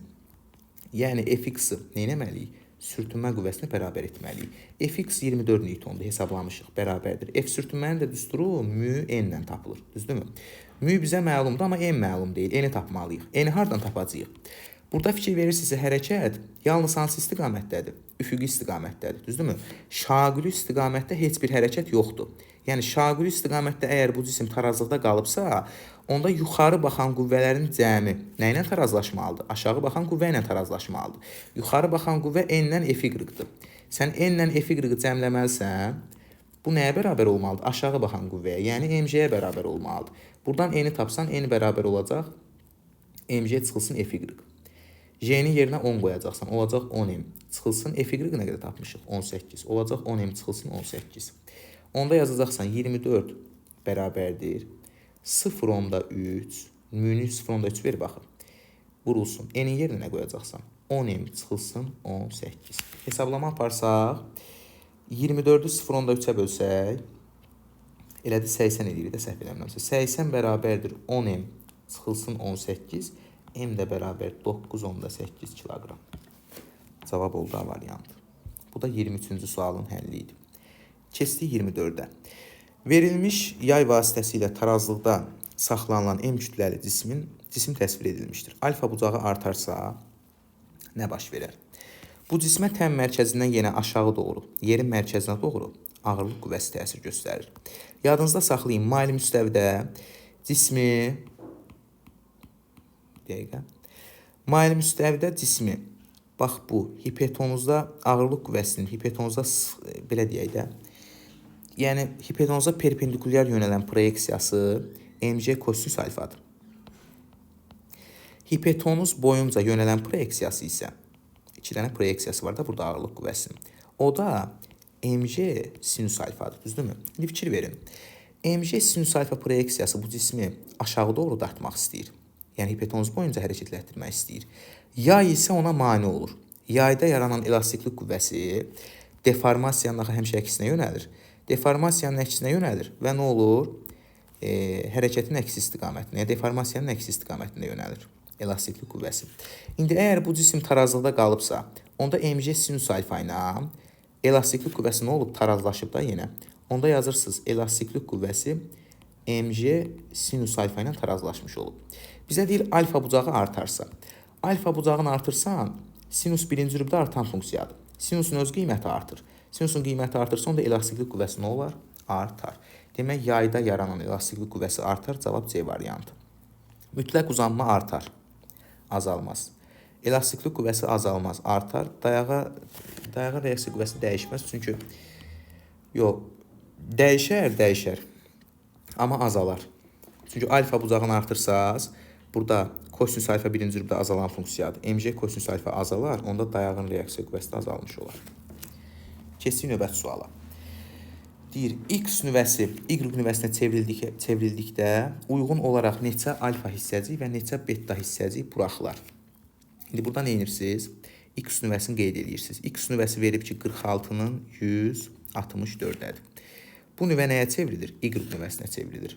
yəni Fx-i nə etməliyik? Sürtünmə qüvvəsinə bərabər etməliyik. Fx 24 Newtondur, hesablamışıq, bərabərdir. F sürtünmənin də düsturu μ n ilə tapılır, düzdürmü? μ bizə məlumdur, amma n məlum deyil, n-i tapmalıyıq. N-i hardan tapacağıq? Burada fikir verirsinizsə, hərəkət yalnız hansı istiqamətdədir? Üfüqi istiqamətdədir, düzdürmü? Şaqili istiqamətdə heç bir hərəkət yoxdur. Yəni, şaqili istiqamətdə əgər bu cisim tarazlıqda qalıbsa, onda yuxarı baxan qüvvələrin cəmi nə ilə tarazlaşmalıdır? Aşağı baxan qüvvə ilə tarazlaşmalıdır. Yuxarı baxan qüvvə n-lə F-dır. Sən n-lə F-ı cəmləməlisən, bu nəyə bərabər olmalıdır? Aşağı baxan qüvvəyə, yəni mg-yə bərabər olmalıdır. Buradan n-i tapsan, n bərabər olacaq, mg çıxılsın F-y. J-nin yerinə 10 qoyacaqsan, olacaq 10m. Çıxılsın F-y nə qədər tapmışıq? 18. Olacaq 10m çıxılsın 18. Onda yazacaqsan 24 bərabərdir. 0.3, μ-ni 0.3 ver baxın. Vurulsun. N-in yerinə nə qoyacaqsan? 10m çıxılsın 18. Hesablama aparsaq, 24-ü 0.3-ə bölsək, elədi 80 edir də səhv eləmirəmsə. 80 bərabərdir 10m çıxılsın 18. M də bərabər 9.8 kiloqram. Cavab oldu A variantı. Bu da 23-cü sualın həlli idi. Keçdik 24-də. Verilmiş yay vasitəsilə tarazlıqda saxlanılan M kütləli cisim təsvir edilmişdir. Alfa bucağı artarsa nə baş verər? Bu cismə təm mərkəzindən yenə aşağı doğru, yerin mərkəzinə doğru ağırlıq qüvvəsi təsir göstərir. Yadınızda saxlayın, mail müstəvidə cismi mail müstəvidə cismi bax bu hipotenuzda ağırlıq qüvvəsinin hipotenuzda belə deyək də, yəni hipotenuza perpendikulyar yönələn proyeksiyası mc kosinus alfadır. Hipotenuz boyunca yönələn proyeksiyası isə 2 dənə proyeksiyası var da burada ağırlıq qüvvəsinin. O da mc sinus alfadır, düzdürmü? İndi fikir verin. mc sinus alfa proyeksiyası bu cismi aşağı doğru dartmaq istəyir. Yəni hipotenuz boyunca hərəkət etdirmək istəyir. Yay isə ona mane olur. Yayda yaranan elastiklik qüvvəsi deformasiyanın həmişə əksinə yönəlir. Deformasiyanın əksinə yönəlir və nə olur? Hərəkətin əksi istiqamətinə, deformasiyanın əksi istiqamətinə yönəlir elastiklik qüvvəsi. İndi əgər bu cisim tarazlıqda qalıbsa, onda mc sinus alfa ilə elastiklik qüvvəsi nə olub? Tarazlaşıb da yenə. Onda yazırsınız elastiklik qüvvəsi mc sinus alfa ilə tarazlaşmış olub. Bizə deyir alfa bucağı artarsa. Alfa bucağını artırsan, sinus birinci rübdə artan funksiyadır. Sinusun öz qiyməti artır. Sinusun qiyməti artırsa, onda elastiklik qüvvəsi nə olar? Artar. Demək, yayda yaranan elastiklik qüvvəsi artar, cavab C variantı. Mütləq uzanma artar, azalmaz. Elastiklik qüvvəsi azalmaz, artar. Dayağa reaksiya qüvvəsi dəyişməz, çünki dəyişər, amma azalar. Çünki alfa bucağını artırsaz, burada kosinus alfa birinci rübdə azalan funksiyadır. mc kosinus alfa azalar, onda dayağın reaksiya qüvvəsi azalmış olar. Keçək növbəti suala. Deyir, x nüvəsi y nüvəsinə çevrildikdə uyğun olaraq neçə alfa hissəcik və neçə beta hissəcik buraxılar. İndi burada nə edirsiniz? X nüvəsini qeyd edirsiniz. X nüvəsi verib ki, 46-nın 164-dədir. Bu nüvə nəyə çevrilir? Y nüvəsinə çevrilir.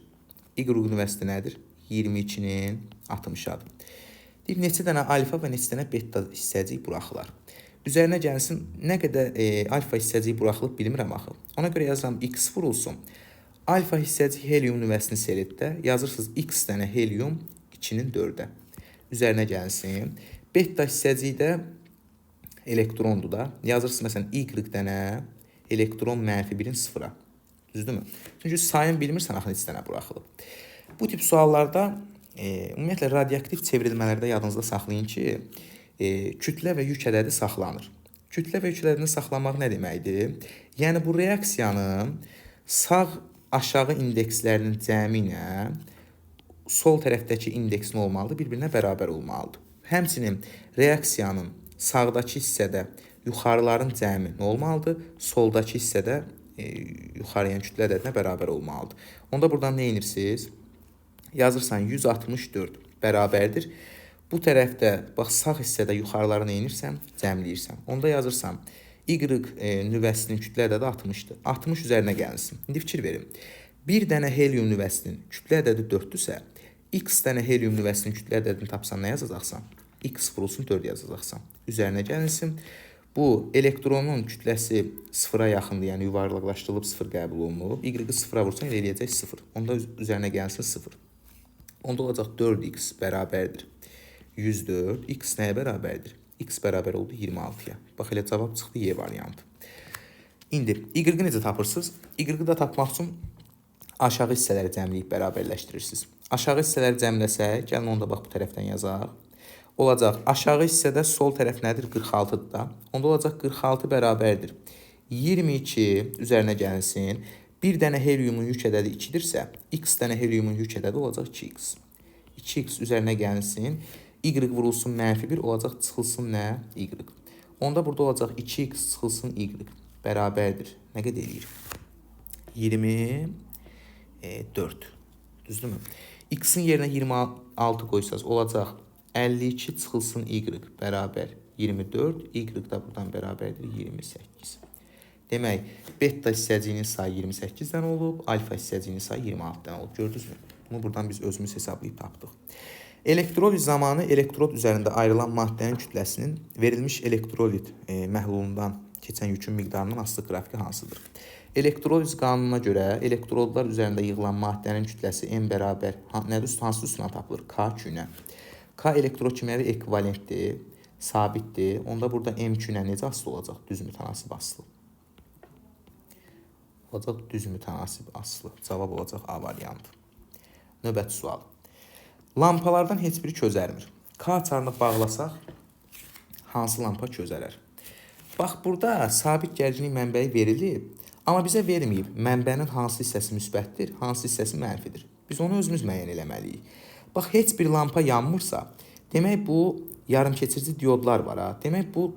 Y nüvəsi nədir? 22-nin 60-adır. Deyir, neçə dənə alfa və neçə dənə beta hissəcik buraxılar. Üzərinə gəlsin, nə qədər alfa hissəcik buraxılıb bilmirəm axı. Ona görə yazıram x vurulsun. Alfa hissəcik helium nüvəsini seritdə yazırsınız x dənə helium 2-nin 4-ə. Üzərinə gəlsin. Beta hissəcikdə elektrondur da. Yazırsınız məsələn y dənə elektron mənfi 1-in 0-a. Düzdürmü? Çünki sayın bilmirsən axı neçə dənə buraxılıb. Bu tip suallarda ümumiyyətlə radioaktiv çevrilmələrdə yadınızda saxlayın ki, kütlə və yük ədədi saxlanır. Kütlə və yük ədədini saxlamaq nə deməkdir? Yəni bu reaksiyanın sağ aşağı indekslərinin cəmi ilə sol tərəfdəki indeksin olmalıdır, bir-birinə bərabər olmalıdır. Həmçinin reaksiyanın sağdakı hissədə yuxarıların cəmi nə olmalıdır? Soldakı hissədə yuxarıyan kütlə ədədinə bərabər olmalıdır. Onda buradan nə edirsiniz? Yazırsan 164 bərabərdir. Bu tərəfdə, bax, sağ hissədə yuxarıları nə edirsən? Cəmləyirsən. Onda yazırsan, y nüvəsinin kütlə ədədi 60-dır. 60 üzərinə gəlsin. İndi fikir verin. Bir dənə helium nüvəsinin kütlə ədədi 4-dürsə, x dənə helium nüvəsinin kütlə ədədini tapsan nə yazacaqsan? X vurulsun 4 yazacaqsan. Üzərinə gəlsin. Bu elektronun kütləsi 0-a yaxındır, yəni yuvarlaqlaşdırılıb 0 qəbul olunub. Y-i 0-a vursan elə eləyəcək 0. Onda üzərinə gəlsin 0. Onda olacaq 4x bərabərdir 104. X nəyə bərabərdir? X bərabər oldu 26-ya. Bax, elə cavab çıxdı Y variantı. İndi Y-i necə tapırsınız? Y-i da tapmaq üçün aşağı hissələri cəmləyib bərabərləşdirirsiniz. Aşağı hissələri cəmləsək, gəlin onda bax bu tərəfdən yazaq. Olacaq, aşağı hissədə sol tərəf nədir? 46-dır da. Onda olacaq 46 bərabərdir 22 üzərinə gəlsin. Bir dənə heliumun yük ədədi 2-dirsə, x dənə heliumun yük ədədi olacaq 2x. 2x üzərinə gəlsin. Y vurulsun mənfi 1 olacaq, çıxılsın nə? Y. Onda burada olacaq 2x çıxılsın y bərabərdir. Nə qədər eləyir? 24. Düzdürmü? X-in yerinə 26 qoysaz olacaq 52 çıxılsın y bərabər 24. Y da buradan bərabərdir 28. Demək, beta hissəciyinin sayı 28-dən olub, alfa hissəciyinin sayı 26-dən olub. Gördünüzmü? Bunu buradan biz özümüz hesablayıb tapdıq. Elektrolit zamanı elektrod üzərində ayrılan maddənin kütləsinin verilmiş elektrolit məhlulundan keçən yükün miqdarının asılı qrafiki hansıdır? Elektroliz qanununa görə elektrodlar üzərində yığılan maddənin kütləsi n bərabər hansı üstündən tapılır? K künə. K elektrokimyəvi ekvivalentdir. sabitdir. Onda burada M2-yə necə asılı olacaq? Düz mütənasib asılı. Olacaq düz mütənasib asılı. Cavab olacaq A variantı. Növbəti sual. Lampalardan heç biri çözərmir. K açarını bağlasaq, hansı lampa çözərər? Bax, burada sabit gərginlik mənbəyi verilib, amma bizə verməyib. Mənbənin hansı hissəsi müsbətdir, hansı hissəsi mənfidir. Biz onu özümüz müəyyən eləməliyik. Bax, heç bir lampa yanmırsa, demək bu yarımkeçirici diodlar var. Demək bu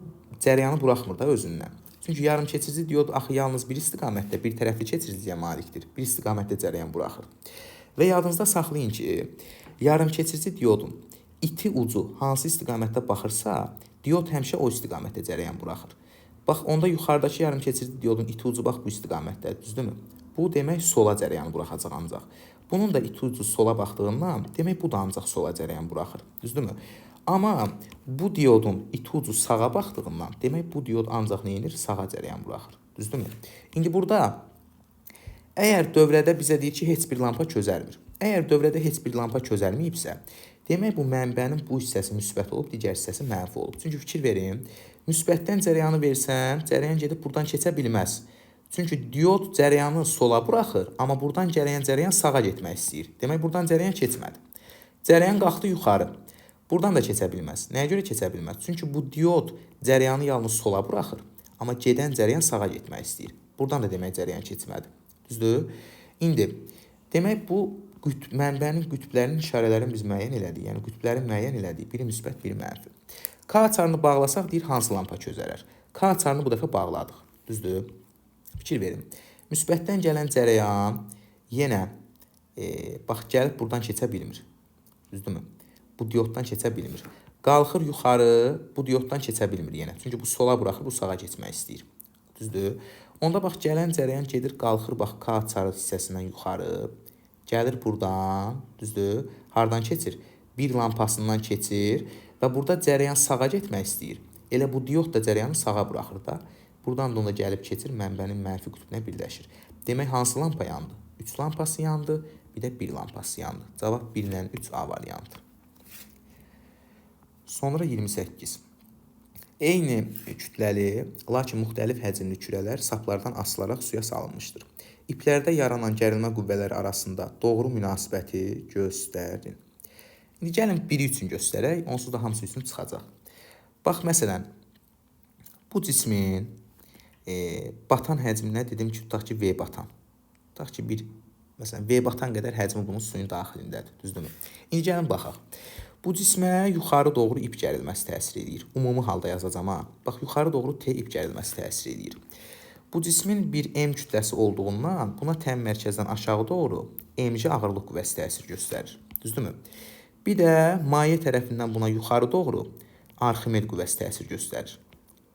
cəryanı buraxmır da özündən. Çünki yarımkeçirici diod axı yalnız bir istiqamətdə bir tərəfli keçiriciliyə malikdir. Bir istiqamətdə cəryan buraxır. Və yadınızda saxlayın ki, yarımkeçirici diodun iti ucu hansı istiqamətdə baxırsa, diod həmişə o istiqamətdə cəryan buraxır. Bax, onda yuxarıdakı yarımkeçirici diodun iti ucu bax bu istiqamətdə, düzdürmü? Bu demək sola cəryan buraxacaq ancaq. Bunun da iti ucu sola baxdığından, demək bu da ancaq sola cəryan buraxır, düzdürmü? Amma bu diodun iti ucu sağa baxdığından, demək bu diod ancaq neyinir? Sağa cəryan buraxır, düzdürmü? İndi burada əgər dövrədə bizə deyir ki, heç bir lampa çözərmir. Əgər dövrədə heç bir lampa çözərməyibsə, demək bu mənbənin bu hissəsi müsbət olub, digər hissəsi mənfi olub. Çünki fikir verin, müsbətdən cəryanı versəm, cəryan gedib buradan keçə bilməz. Çünki diod cəryanı sola buraxır, amma buradan cəryan sağa getmək istəyir. Demək buradan cəryan keçmədi. Cəryan qalxdı yuxarı. Buradan da keçə bilməz. Nəyə görə keçə bilməz? Çünki bu diod cəryanı yalnız sola buraxır, amma gedən cəryan sağa getmək istəyir. Buradan da demək cəryan keçmədi. Düzdür? İndi demək bu mənbənin qütblərinin işarələrini biz müəyyən elədik. Yəni qütblərin müəyyən elədik. Biri müsbət, biri mənfi. K açarını bağlasaq deyir hansı lampa çözərər? K açarını bu dəfə bağladıq. Düzdür? Fikir verin. Müsbətdən gələn cəryan yenə bax gəlib buradan keçə bilmir. Düzdürmü? Bu dioddan keçə bilmir. Qalxır yuxarı, bu dioddan keçə bilmir yenə. Çünki bu sola buraxır, bu sağa keçmək istəyir. Düzdür? Onda bax gələn cəryan gedir, qalxır bax K açarı hissəsindən yuxarı. Gəlir buradan, düzdür? Hardan keçir? Bir lampasından keçir və burada cəryan sağa getmək istəyir. Elə bu diod da cəryanı sağa buraxır da. Buradan da onda gəlib keçir, mənbənin mənfi qütbünə birləşir. Demək hansı lampa yandı? 3 lampası yandı, bir də 1 lampası yandı. Cavab 1-lə 3 A variantı. Sonra 28. Eyni kütləli, lakin müxtəlif həcmli kürələr saplardan asılaraq suya salınmışdır. İplərdə yaranan gərilmə qüvvələri arasında doğru münasibəti göstərin. İndi gəlin biri üçün göstərək, onsuz da hamısı üçün çıxacaq. Bax, məsələn, bu cismin batan həcminə dedim ki, tutaq ki, V batan. Tutaq ki, məsələn, V batan qədər həcmi bunun suyun daxilindədir, düzdürmü? İndi gəlin baxaq. Bu cismə yuxarı doğru ip gərilməsi təsir edir. Ümumi halda yazacağım ha. Bax, yuxarı doğru T ip gərilməsi təsir edir. Bu cismin bir M kütləsi olduğundan buna təm mərkəzdən aşağı doğru MC ağırlıq qüvvəsi təsir göstərir. Düzdürmü? Bir də maye tərəfindən buna yuxarı doğru Arximed qüvvəsi təsir göstərir.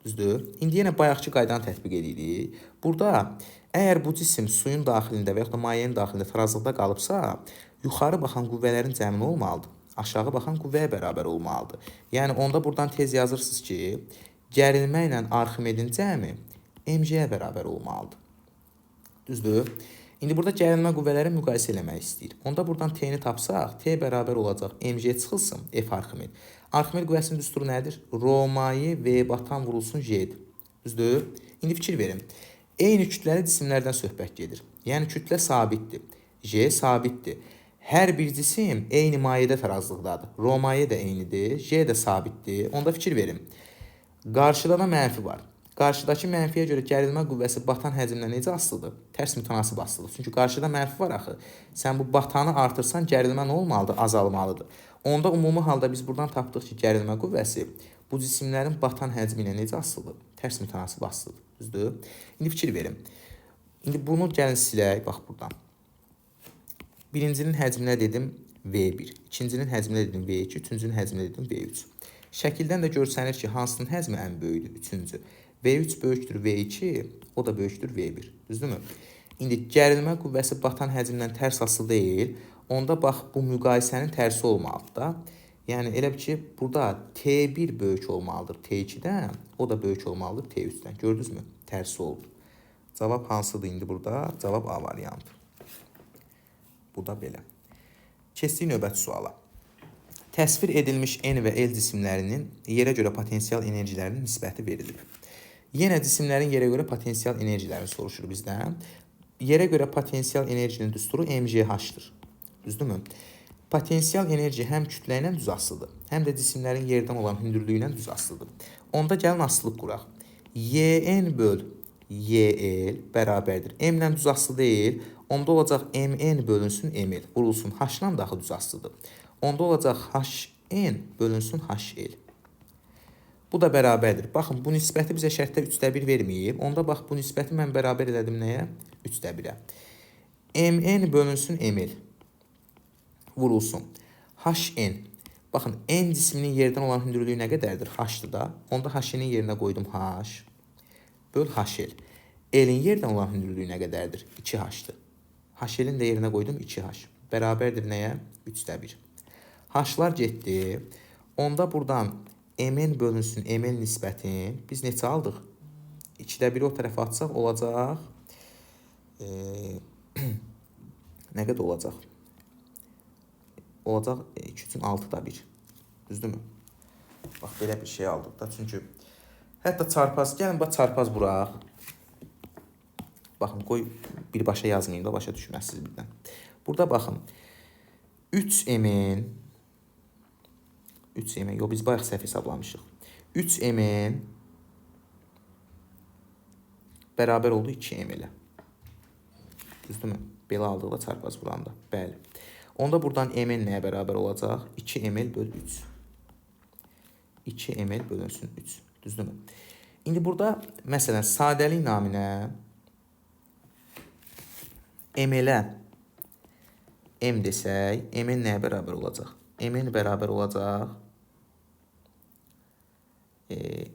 Düzdür? İndi yenə bayaqçı qaydanı tətbiq edirik. Burada əgər bu cisim suyun daxilində və yaxud da mayenin daxilində tarazlıqda qalıbsa, yuxarı baxan qüvvələrin cəmi olmalıdır. Aşağı baxan qüvvəyə bərabər olmalıdır. Yəni onda buradan tez yazırsınız ki, gərilmə ilə Arximedin cəmi MC-yə bərabər olmalıdır. Düzdür? İndi burada gərilmə qüvvələri müqayisə eləmək istəyir. Onda buradan T-ni tapsaq, T bərabər olacaq MC çıxılsın F Arximed. Arximed qüvvəsinin düsturu nədir? Rho maye V batan vurulsun J-dir. Düzdür? İndi fikir verin. Eyni kütləli cisimlərdən söhbət gedir. Yəni kütlə sabitdir. J sabitdir. Hər bir cisim eyni mayedə tarazlıqdadır. Rho maye də eynidir, J də sabitdir. Onda fikir verin. Qarşıda da mənfi var. Qarşıdakı mənfiyə görə gərilmə qüvvəsi batan həcmlə necə asılıdır? Tərs mütənasib asılıdır. Çünki qarşıda mənfi var axı. Sən bu batanı artırsan gərilmə nə olmalıdır? Azalmalıdır. Onda ümumi halda biz buradan tapdıq ki, gərilmə qüvvəsi bu cisimlərin batan həcmi ilə necə asılıdır? Tərs mütənasib asılıdır. Düzdür? İndi fikir verin. İndi bunu gəlin silək, bax buradan. Birincinin həcminə dedim V1, ikincinin həcminə dedim V2, üçüncünün həcminə dedim V3. Şəkildən də görsənir ki, hansının həcmi ən böyükdür? Üçüncü. V3 böyükdür V2, o da böyükdür V1. Düzdürmü? İndi gərilmə qüvvəsi batan həcmdən tərs asılı deyil. Onda bax, bu müqayisənin tərsi olmalıdır da. Yəni, elə ki, burada T1 böyük olmalıdır T2-dən, o da böyük olmalıdır T3-dən. Gördünüzmü? Tərsi oldu. Cavab hansıdır indi burada? Cavab A variantı. Bu da belə. Keçdik növbəti suala. Təsvir edilmiş N və L cisimlərinin yerə görə potensial enerjilərinin nisbəti verilib. Yenə cisimlərin yerə görə potensial enerjiləri soruşur bizdən. Yerə görə potensial enerjinin düsturu mgh-dır. Düzdürmü? Potensial enerji həm kütlə ilə düz asılıdır, həm də cisimlərin yerdən olan hündürlüyü ilə düz asılıdır. Onda gəlin asılıq quraq. YN böl YL bərabərdir. M ilə düz asılı deyil. Onda olacaq MN bölünsün ML. Vurulsun H ilə daha düz asılıdır. Onda olacaq HN bölünsün HL. Bu da bərabərdir. Baxın, bu nisbəti bizə şərtdə 3/1 verməyib. Onda bax, bu nisbəti mən bərabər elədim nəyə? 3/1-ə. MN bölünsün ML. Vurulsun. HN. Baxın, N cisminin yerdən olan hündürlüyü nə qədərdir? H-dır da. Onda HN-in yerinə qoydum H. Böl HL. L-in yerdən olan hündürlüyü nə qədərdir? 2H-dır. HL-in də yerinə qoydum 2H. Bərabərdir nəyə? 3/1. H-lar getdi. Onda buradan MN bölünsün ML nisbətini biz neçə aldıq? 2/1 o tərəfə atsaq olacaq. Nə qədər olacaq? Olacaq 2 üçün 6/1. Düzdürmü? Bax, belə bir şey aldıq da. Çünki hətta çarpaz, gəlin bax çarpaz vuraq. Baxın, qoy birbaşa yazmayayım da, başa düşməzsiniz birdən. Burada baxın. 3MN yox, biz bayaq səhv hesablamışıq. 3MN bərabər oldu 2ML-ə. Düzdürmü? Belə aldıqda çarpaz vuranda. Bəli. Onda buradan MN nəyə bərabər olacaq? 2ML böl 3. 2ML bölünsün 3. Düzdürmü? İndi burada, məsələn, sadəlik naminə ML-ə M desək, MN nəyə bərabər olacaq? MN bərabər olacaq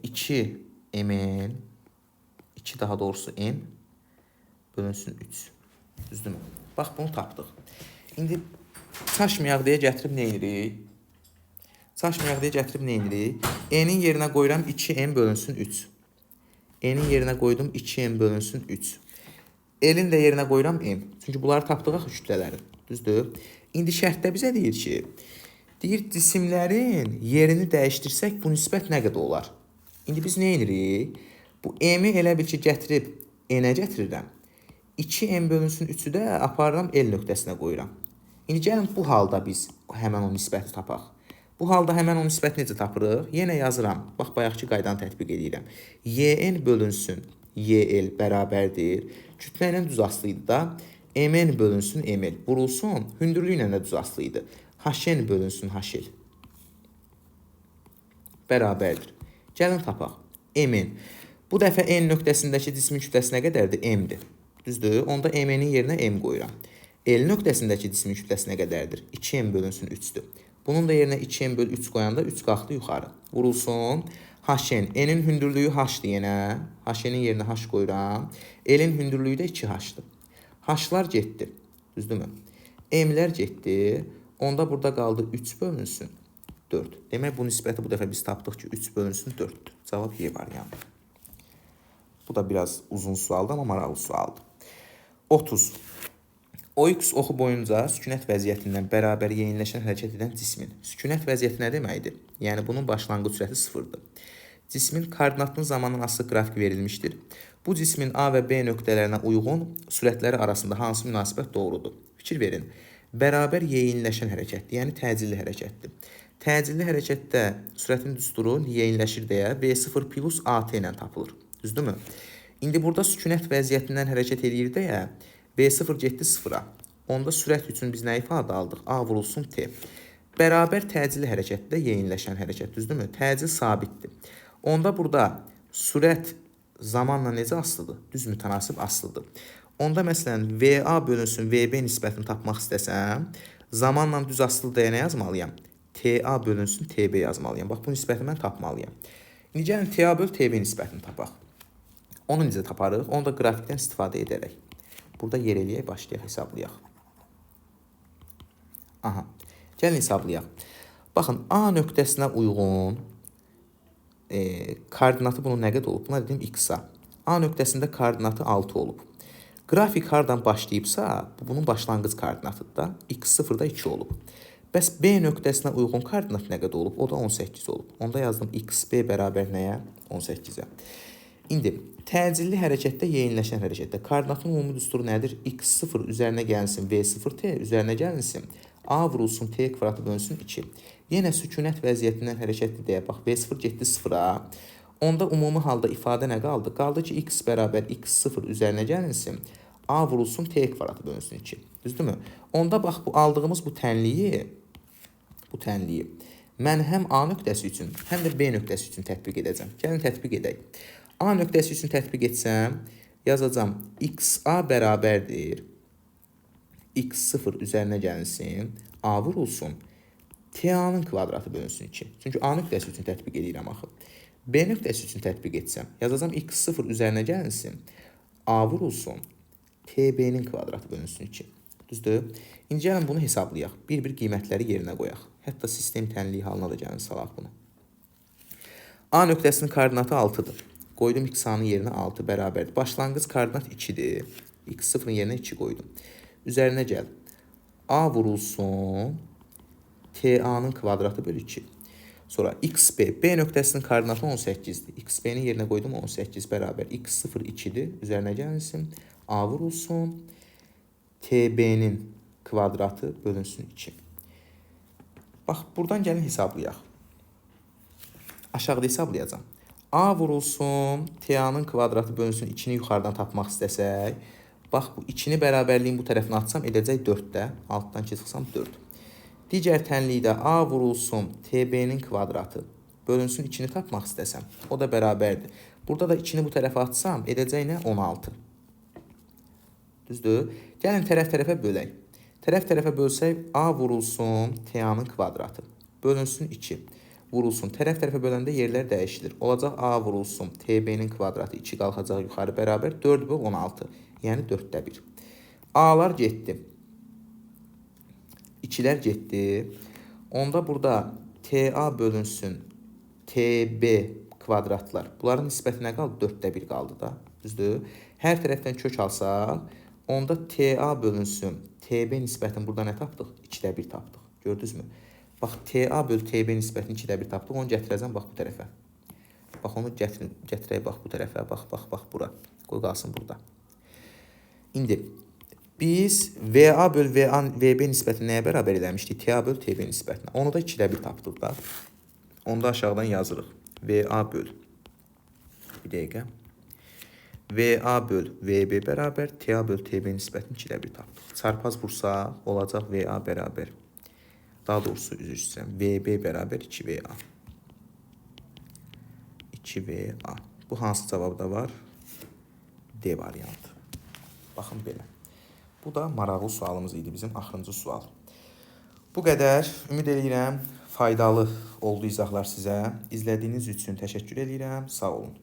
2MN 2 daha doğrusu M bölünsün 3. Düzdürmü? Bax, bunu tapdıq. İndi çaşmayaq deyə gətirib nə edirik? Çaşmayaq deyə gətirib nə edirik? N-in yerinə qoyuram 2M bölünsün 3. N-in yerinə qoydum 2M bölünsün 3. L-in də yerinə qoyuram M. Çünki bunları tapdıq kütlələri. Düzdür? İndi şərtdə bizə deyir ki, cisimlərin yerini dəyişdirsək bu nisbət nə qədər olar? İndi biz nə edirik? Bu M-i elə bil ki, gətirib N-ə gətirirəm. 2M bölünsün 3-ü də aparıram L nöqtəsinə qoyuram. İndi gəlin bu halda biz həmən o nisbəti tapaq. Bu halda həmən o nisbəti necə tapırıq? Yenə yazıram. Bax, bayaqki qaydanı tətbiq edirəm. YN bölünsün YL bərabərdir. Kütlə ilə düz aslıydı da. MN bölünsün ML. Vurulsun. Hündürlüyü ilə də düz aslıydı. HN bölünsün HL. Bərabərdir. Gəlin tapaq. MN. Bu dəfə N nöqtəsindəki cismin kütləsi nə qədərdir? M-dir. Düzdür? Onda MN-in yerinə M qoyuram. L nöqtəsindəki cismin kütləsi nə qədərdir? 2M bölünsün 3-dür. Bunun da yerinə 2M böl 3 qoyanda 3 qalxdı yuxarı. Vurulsun. HN. N-in hündürlüyü H-dır yenə. HN-in yerinə H qoyuram. L-in hündürlüyü də 2H-dır. H-lar getdi. Düzdürmü? M-lər getdi. Onda burada qaldı 3 bölünsün 4. Demək, bu nisbəti bu dəfə biz tapdıq ki, 3 bölünsün 4-dür. Cavab Y variantı. Bu da biraz uzun sualdır, amma maraqlı sualdır. 30. OX oxu boyunca sükunət vəziyyətindən bərabər yeyinləşən hərəkət edən cismin. Sükunət vəziyyəti nə deməkdir? Yəni, bunun başlanğıc sürəti 0-dır. Cismin koordinatının zamandan asılı qrafik verilmişdir. Bu cismin A və B nöqtələrinə uyğun sürətləri arasında hansı münasibət doğrudur? Fikir verin. Bərabər yeyinləşən hərəkətdir, yəni təcilli hərəkətdir. Təcilli hərəkətdə sürətin düsturu yeyinləşir deyə V0 plus AT ilə tapılır. Düzdürmü? İndi burada sükunət vəziyyətindən hərəkət edir deyə V0 getdi 0-a. Onda sürət üçün biz nə ifadə aldıq? A vurulsun T. Bərabər təcilli hərəkətdə yeyinləşən hərəkət, düzdürmü? Təcil sabitdir. Onda burada sürət zamanla necə asılıdır? Düz mütənasib asılıdır. Onda məsələn VA bölünsün VB nisbətini tapmaq istəsəm, zamanla düz asılı deyə nə yazmalıyam? TA bölünsün TB yazmalıyam. Bax, bu nisbəti mən tapmalıyam. İndi gəlin TA böl TB nisbətini tapaq. Onu necə taparıq? Onu da qrafikdən istifadə edərək. Burada yer eləyək, başlayaq, hesablayaq. Aha, gəlin hesablayaq. Baxın, A nöqtəsinə uyğun koordinatı bunun nə qədər olub? Buna dedim X-a. A nöqtəsində koordinatı 6 olub. Qrafik hardan başlayıbsa, bu bunun başlanğıc koordinatıdır da. X0-da 2 olub. Bəs B nöqtəsinə uyğun koordinat nə qədər olub? O da 18 olub. Onda yazdım XB bərabər nəyə? 18-ə. İndi təcilli hərəkətdə, yeyinləşən hərəkətdə koordinatın ümumi düsturu nədir? X0 üzərinə gəlsin V0T, üzərinə gəlinsin A vurulsun T kvadratı bölünsün 2. Yenə sükunət vəziyyətindən hərəkətli deyə bax, V0 getdi 0-a. Onda ümumi halda ifadə nə qaldı? Qaldı ki, X bərabər X0 üzərinə gəlinsin A vurulsun T kvadratı bölünsün 2. Düzdürmü? Onda bax, bu aldığımız bu tənliyi mən həm A nöqtəsi üçün, həm də B nöqtəsi üçün tətbiq edəcəm. Gəlin tətbiq edək. A nöqtəsi üçün tətbiq etsəm, yazacam XA bərabərdir. X0 üzərinə gəlinsin, A vurulsun TA-nın kvadratı bölünsün 2. Çünki A nöqtəsi üçün tətbiq edirəm axı. B nöqtəsi üçün tətbiq etsəm, yazacam X0 üzərinə gəlinsin, A vurulsun TB-nin kvadratı bölünsün 2. Düzdür? İndi gəlin bunu hesablayaq. Bir-bir qiymətləri yerinə qoyaq. Hətta sistem tənliyi halına da gəlin salaq bunu. A nöqtəsinin koordinatı 6-dır. Qoydum X-A-nın yerinə 6 bərabərdir. Başlanğıc koordinat 2-dir. X0-ın yerinə 2 qoydum. Üzərinə gəl. A vurulsun TA-nın kvadratı bölü 2. Sonra XB, B nöqtəsinin koordinatı 18-dir. XB-nin yerinə qoydum 18 bərabər. X0 2-dir. Üzərinə gəlinsin. A vurulsun TB-nin kvadratı bölünsün 2. Bax, buradan gəlin hesablayaq. Aşağıda hesablayacağım. A vurulsun TA-nın kvadratı bölünsün 2-ni yuxarıdan tapmaq istəsək, bax, bu 2-ni bərabərliyin bu tərəfini atsam, edəcək 4-də. Altdan çıxsam 4. Digər tənlikdə A vurulsun TB-nin kvadratı bölünsün 2-ni tapmaq istəsəm, o da bərabərdir. Burada da 2-ni bu tərəfə atsam, edəcək nə? 16. Düzdür? Gəlin tərəf-tərəfə bölək. Tərəf-tərəfə bölsək, A vurulsun TA-nın kvadratı bölünsün 2. Vurulsun. Tərəf-tərəfə böləndə yerlər dəyişilir. Olacaq A vurulsun TB-nin kvadratı 2 qalxacaq yuxarı bərabər 4 böl 16. Yəni 4-də 1. A-lar getdi. 2-lər getdi. Onda burada TA bölünsün TB kvadratlar. Bunların nisbəti nə qaldı? 4-də 1 qaldı da. Düzdür? Hər tərəfdən kök alsaq, onda TA bölünsün TB nisbətini burada nə tapdıq? 2-də 1 tapdıq. Gördünüzmü? Bax, TA böl TB nisbətini 2-də 1 tapdıq. Onu gətirəcəm, bax, bu tərəfə. Bax, onu gətirək, bax, bu tərəfə. Bax, bura. Qoy qalsın burada. İndi, biz VA böl VB nisbətini nəyə bərabər eləmişdik? TA böl TB nisbətinə. Onu da 2-də 1 tapdıq da. Onu da aşağıdan yazırıq. VA böl. Bir dəqiqə. VA böl VB bərabər TA böl TB nisbətini 2-də 1 tapdıq. Çarpaz vursaq, olacaq VA bərabər. Daha doğrusu üzr istəyirəm. VB bərabər 2VA. 2VA. Bu hansı cavabda var? D variantı. Baxın belə. Bu da maraqlı sualımız idi, bizim axırıncı sual. Bu qədər. Ümid edirəm faydalı oldu izahlar sizə. İzlədiyiniz üçün təşəkkür edirəm. Sağ olun.